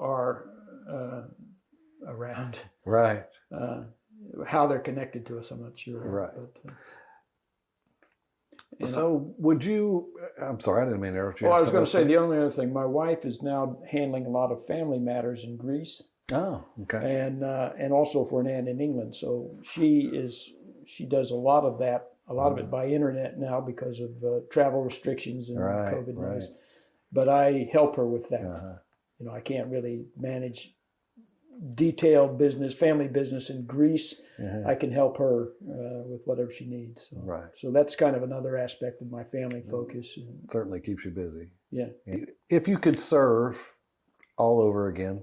are around.
Right.
How they're connected to us, I'm not sure.
Right.
But,
so would you, I'm sorry, I didn't mean to interrupt you.
Well, I was going to say the only other thing, my wife is now handling a lot of family matters in Greece.
Oh, okay.
And also for an aunt in England. So she does a lot of that, a lot of it by internet now because of travel restrictions and COVID. Right. But I help her with that. You know, I can't really manage detailed business, family business in Greece. I can help her with whatever she needs. So, so that's kind of another aspect of my family focus.
It certainly keeps you busy.
Yeah.
If you could serve all over again,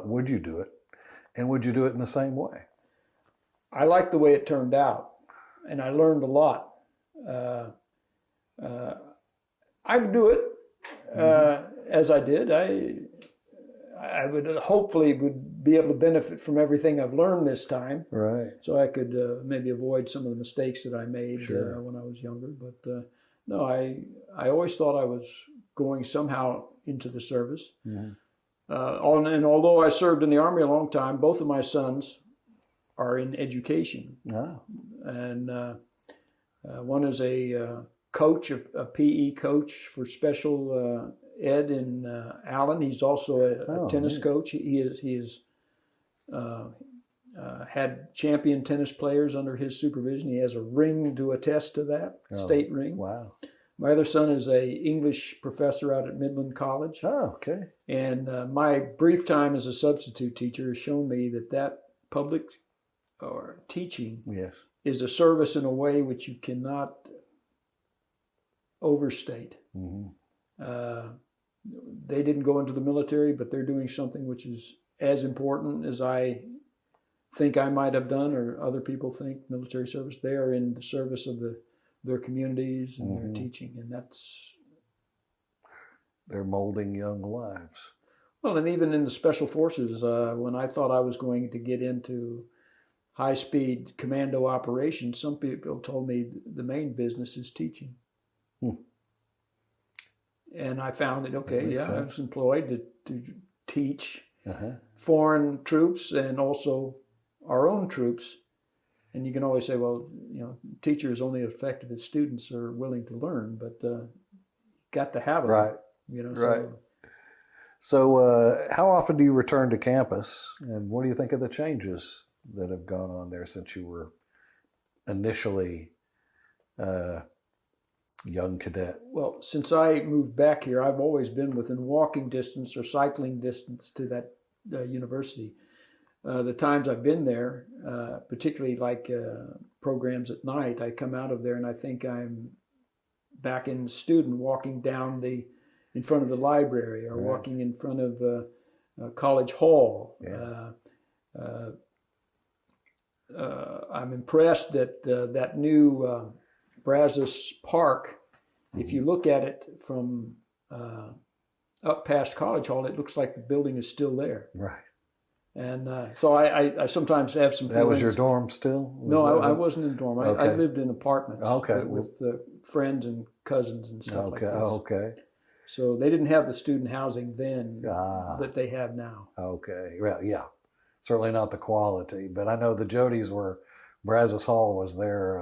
would you do it? And would you do it in the same way?
I like the way it turned out, and I learned a lot. I would do it as I did. I would hopefully would be able to benefit from everything I've learned this time.
Right.
So I could maybe avoid some of the mistakes that I made when I was younger. But no, I always thought I was going somehow into the service. And although I served in the Army a long time, both of my sons are in education. And one is a coach, a PE coach for special ed in Allen. He's also a tennis coach. He is had champion tennis players under his supervision. He has a ring to attest to that, state ring.
Wow.
My other son is a English professor out at Midland College.
Oh, okay.
And my brief time as a substitute teacher has shown me that public or teaching is a service in a way which you cannot overstate. They didn't go into the military, but they're doing something which is as important as I think I might have done, or other people think military service. They are in the service of their communities and their teaching, and
they're molding young lives.
Well, and even in the special forces, when I thought I was going to get into high-speed commando operations, some people told me the main business is teaching. And I found that, I was employed to teach foreign troops and also our own troops. And you can always say, well, teacher is only effective as students are willing to learn, but got to have it.
Right.
Right.
So how often do you return to campus, and what do you think of the changes that have gone on there since you were initially young cadet?
Well, since I moved back here, I've always been within walking distance or cycling distance to that university. The times I've been there, particularly like programs at night, I come out of there and I think I'm back in student walking down in front of the library, or walking in front of College Hall. I'm impressed that that new Brazos Park, if you look at it from up past College Hall, it looks like the building is still there.
Right.
And so I sometimes have some feelings.
That was your dorm still?
No, I wasn't in a dorm.
Okay.
I lived in apartments
Okay.
with friends and cousins and stuff like
Okay.
this.
Okay.
So they didn't have the student housing then that they have now.
Okay. Well, yeah. Certainly not the quality, but I know the Jodys were, Brazos Hall was their...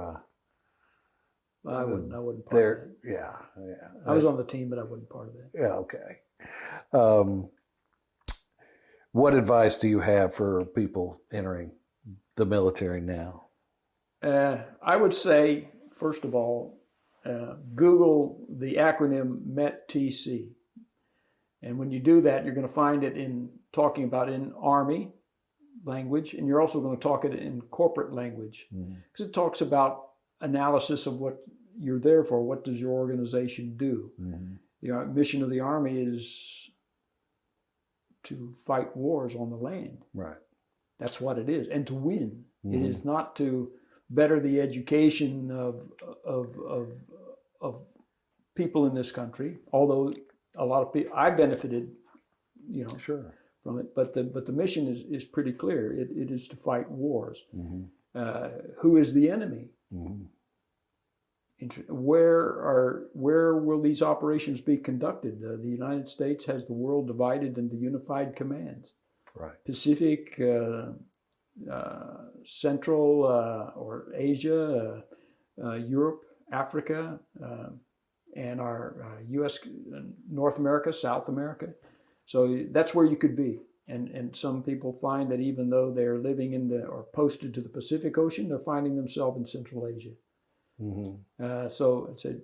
I wasn't part of
their,
that.
yeah.
I was on the team, but I wasn't part of that.
Yeah, okay. What advice do you have for people entering the military now?
I would say, first of all, Google the acronym METTC. And when you do that, you're going to find it talking about in Army language, and you're also going to talk it in corporate language. Because it talks about analysis of what you're there for. What does your organization do? The mission of the Army is to fight wars on the land.
Right.
That's what it is, and to win. It is not to better the education of people in this country. Although a lot of people, I benefited,
Sure.
from it. But the mission is pretty clear. It is to fight wars. Who is the enemy? Where will these operations be conducted? The United States has the world divided into unified commands.
Right.
Pacific, Central or Asia, Europe, Africa, and our U.S., North America, South America. So that's where you could be. And some people find that even though they're living or posted to the Pacific Ocean, they're finding themselves in Central Asia. So I said,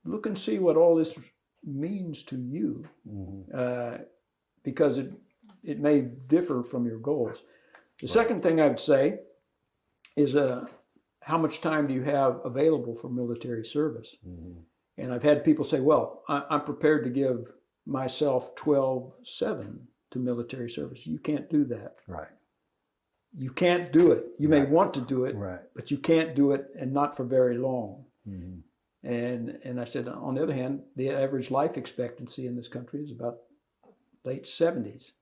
look and see what all this means to you, because it may differ from your goals. The second thing I would say is how much time do you have available for military service? And I've had people say, well, I'm prepared to give myself 12/7 to military service. You can't do that.
Right.
You can't do it. You may want to do it,
Right.
but you can't do it, and not for very long. And I said, on the other hand, the average life expectancy in this country is about late 70s.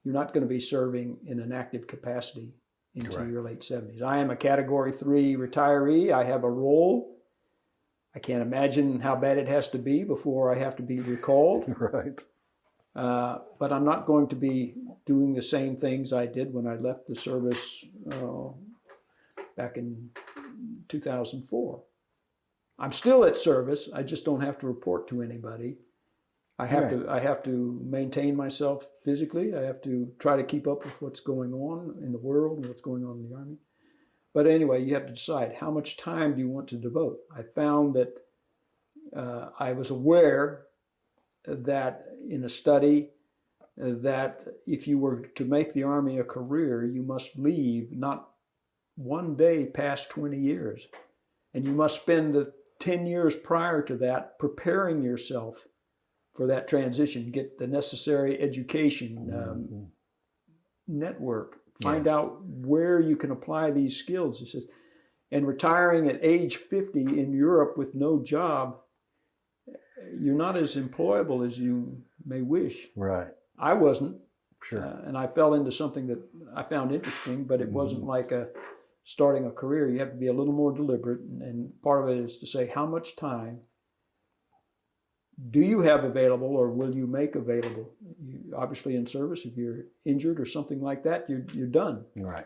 You're not going to be serving in an active capacity into your late 70s. I am a Category 3 retiree. I have a role. I can't imagine how bad it has to be before I have to be recalled.
Right.
But I'm not going to be doing the same things I did when I left the service back in 2004. I'm still at service. I just don't have to report to anybody. I have to maintain myself physically. I have to try to keep up with what's going on in the world and what's going on in the Army. But anyway, you have to decide how much time do you want to devote. I found that I was aware that in a study that if you were to make the Army a career, you must leave not one day past 20 years. And you must spend the 10 years prior to that preparing yourself for that transition, get the necessary education, network, find out where you can apply these skills. He says, and retiring at age 50 in Europe with no job, you're not as employable as you may wish.
Right.
I wasn't.
Sure.
And I fell into something that I found interesting, but it wasn't like starting a career. You have to be a little more deliberate. And part of it is to say, how much time do you have available or will you make available? Obviously in service, if you're injured or something like that, you're done.
Right.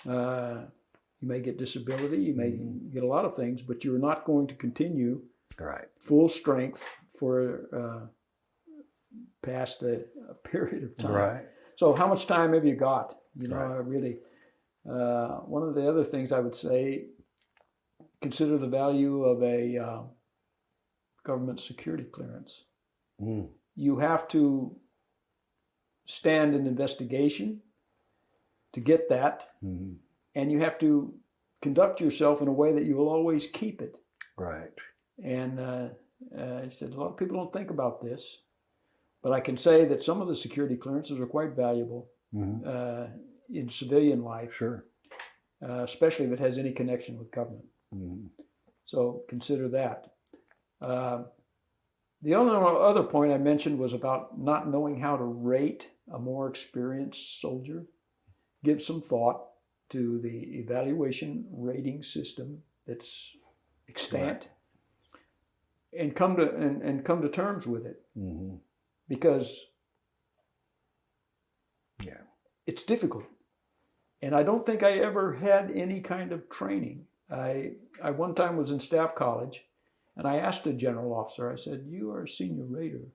You may get disability, you may get a lot of things, but you're not going to continue full strength for past a period of time.
Right.
So how much time have you got? Really, one of the other things I would say, consider the value of a government security clearance. You have to stand an investigation to get that, and you have to conduct yourself in a way that you will always keep it.
Right.
And I said, a lot of people don't think about this, but I can say that some of the security clearances are quite valuable in civilian life.
Sure.
especially if it has any connection with government.
Mm-hmm.
So consider that. The other point I mentioned was about not knowing how to rate a more experienced soldier. Give some thought to the evaluation rating system that's extant, and come to terms with it,
Mm-hmm.
because it's difficult. And I don't think I ever had any kind of training. I one time was in staff college, and I asked a general officer, I said, "You are a senior rater.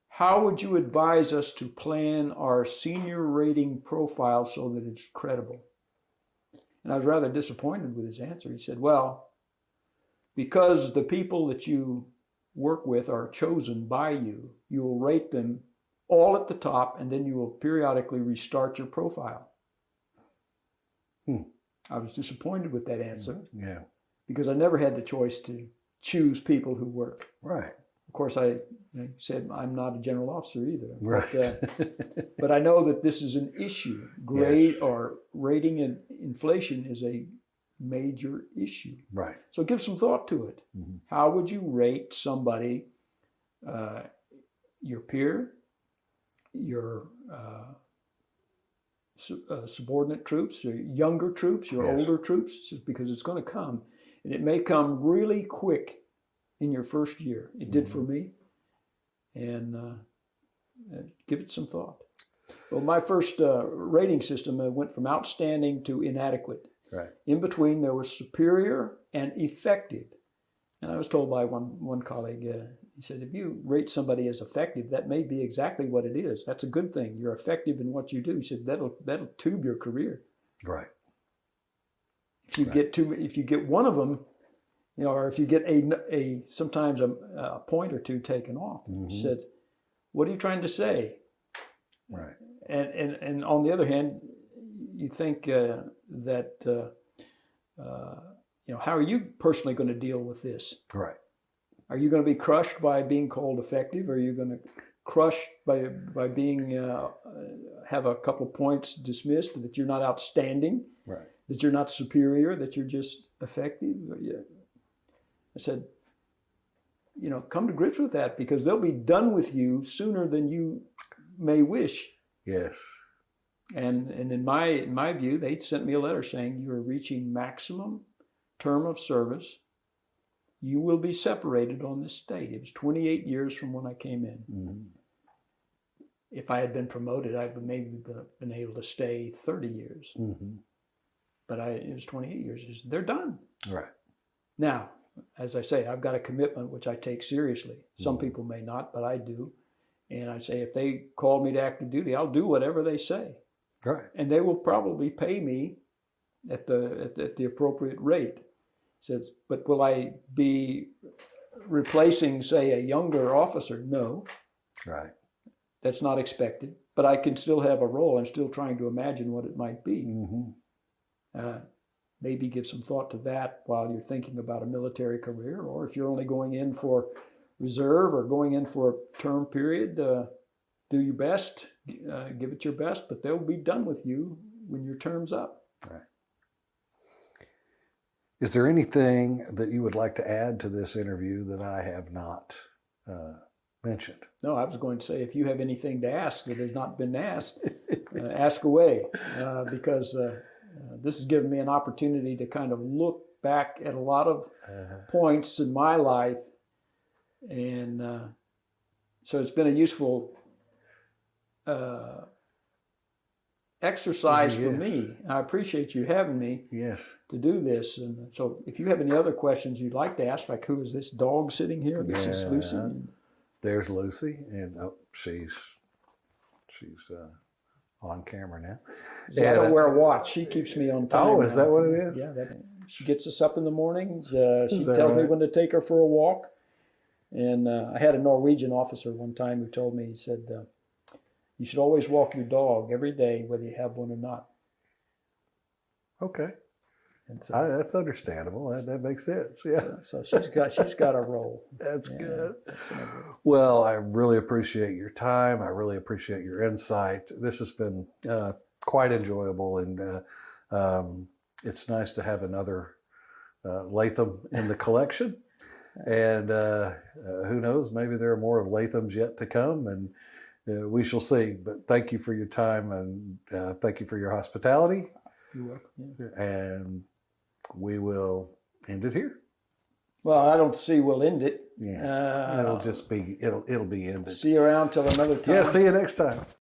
How would you advise us to plan our senior rating profile so that it's credible?" And I was rather disappointed with his answer. He said, "Well, because the people that you work with are chosen by you, you will rate them all at the top, and then you will periodically restart your profile." I was disappointed with that answer.
Yeah.
Because I never had the choice to choose people who work.
Right.
Of course, I said I'm not a general officer either.
Right.
But I know that this is an issue. Grade or rating and inflation is a major issue.
Right.
So give some thought to it.
Mm-hmm.
How would you rate somebody, your peer, your subordinate troops, your younger troops, your older troops? Because it's going to come. And it may come really quick in your first year. It did for me. And give it some thought. Well, my first rating system went from outstanding to inadequate.
Right.
In between, there was superior and effective. And I was told by one colleague, he said, if you rate somebody as effective, that may be exactly what it is. That's a good thing. You're effective in what you do. He said, that'll tube your career.
Right.
If you get one of them, or if you get sometimes a point or two taken off, he said, what are you trying to say?
Right.
And on the other hand, you think that how are you personally going to deal with this?
Right.
Are you going to be crushed by being called effective? Are you going to crush by being have a couple of points dismissed, that you're not outstanding,
right,
that you're not superior, that you're just effective? Yeah. I said, come to grips with that, because they'll be done with you sooner than you may wish.
Yes.
And in my view, they sent me a letter saying, you are reaching maximum term of service. You will be separated on this date. It was 28 years from when I came in. Mm-hmm. If I had been promoted, I would maybe been able to stay 30 years. Mm-hmm. But it was 28 years. They're done.
Right.
Now, as I say, I've got a commitment which I take seriously. Some people may not, but I do. And I say, if they call me to active duty, I'll do whatever they say.
Right.
And they will probably pay me at the appropriate rate. Says, but will I be replacing, say, a younger officer? No.
Right.
That's not expected. But I can still have a role. I'm still trying to imagine what it might be. Mm-hmm. Maybe give some thought to that while you're thinking about a military career, or if you're only going in for reserve or going in for a term period, do your best, give it your best, but they'll be done with you when your term's up.
Right. Is there anything that you would like to add to this interview that I have not mentioned?
No, I was going to say, if you have anything to ask that has not been asked, ask away, because this has given me an opportunity to kind of look back at a lot of points in my life. And so it's been a useful exercise for me. I appreciate you having me to do this. And so if you have any other questions you'd like to ask, like who is this dog sitting here? This is Lucy.
There's Lucy, and she's on camera now.
So I don't wear a watch. She keeps me on time.
Oh, is that what it is?
Yeah. She gets us up in the mornings. She tells me when to take her for a walk. And I had a Norwegian officer one time who told me, he said, you should always walk your dog every day, whether you have one or not.
Okay. And so, that's understandable. That makes sense. Yeah.
So she's got a role.
That's good. Well, I really appreciate your time. I really appreciate your insight. This has been quite enjoyable, and It's nice to have another Latham in the collection. And who knows, maybe there are more of Lathams yet to come, and we shall see. But thank you for your time, and thank you for your hospitality.
You're welcome. Yeah.
And we will end it here.
Well, I don't see we'll end it.
Yeah, it'll be ended.
See you around till another time.
Yeah, see you next time.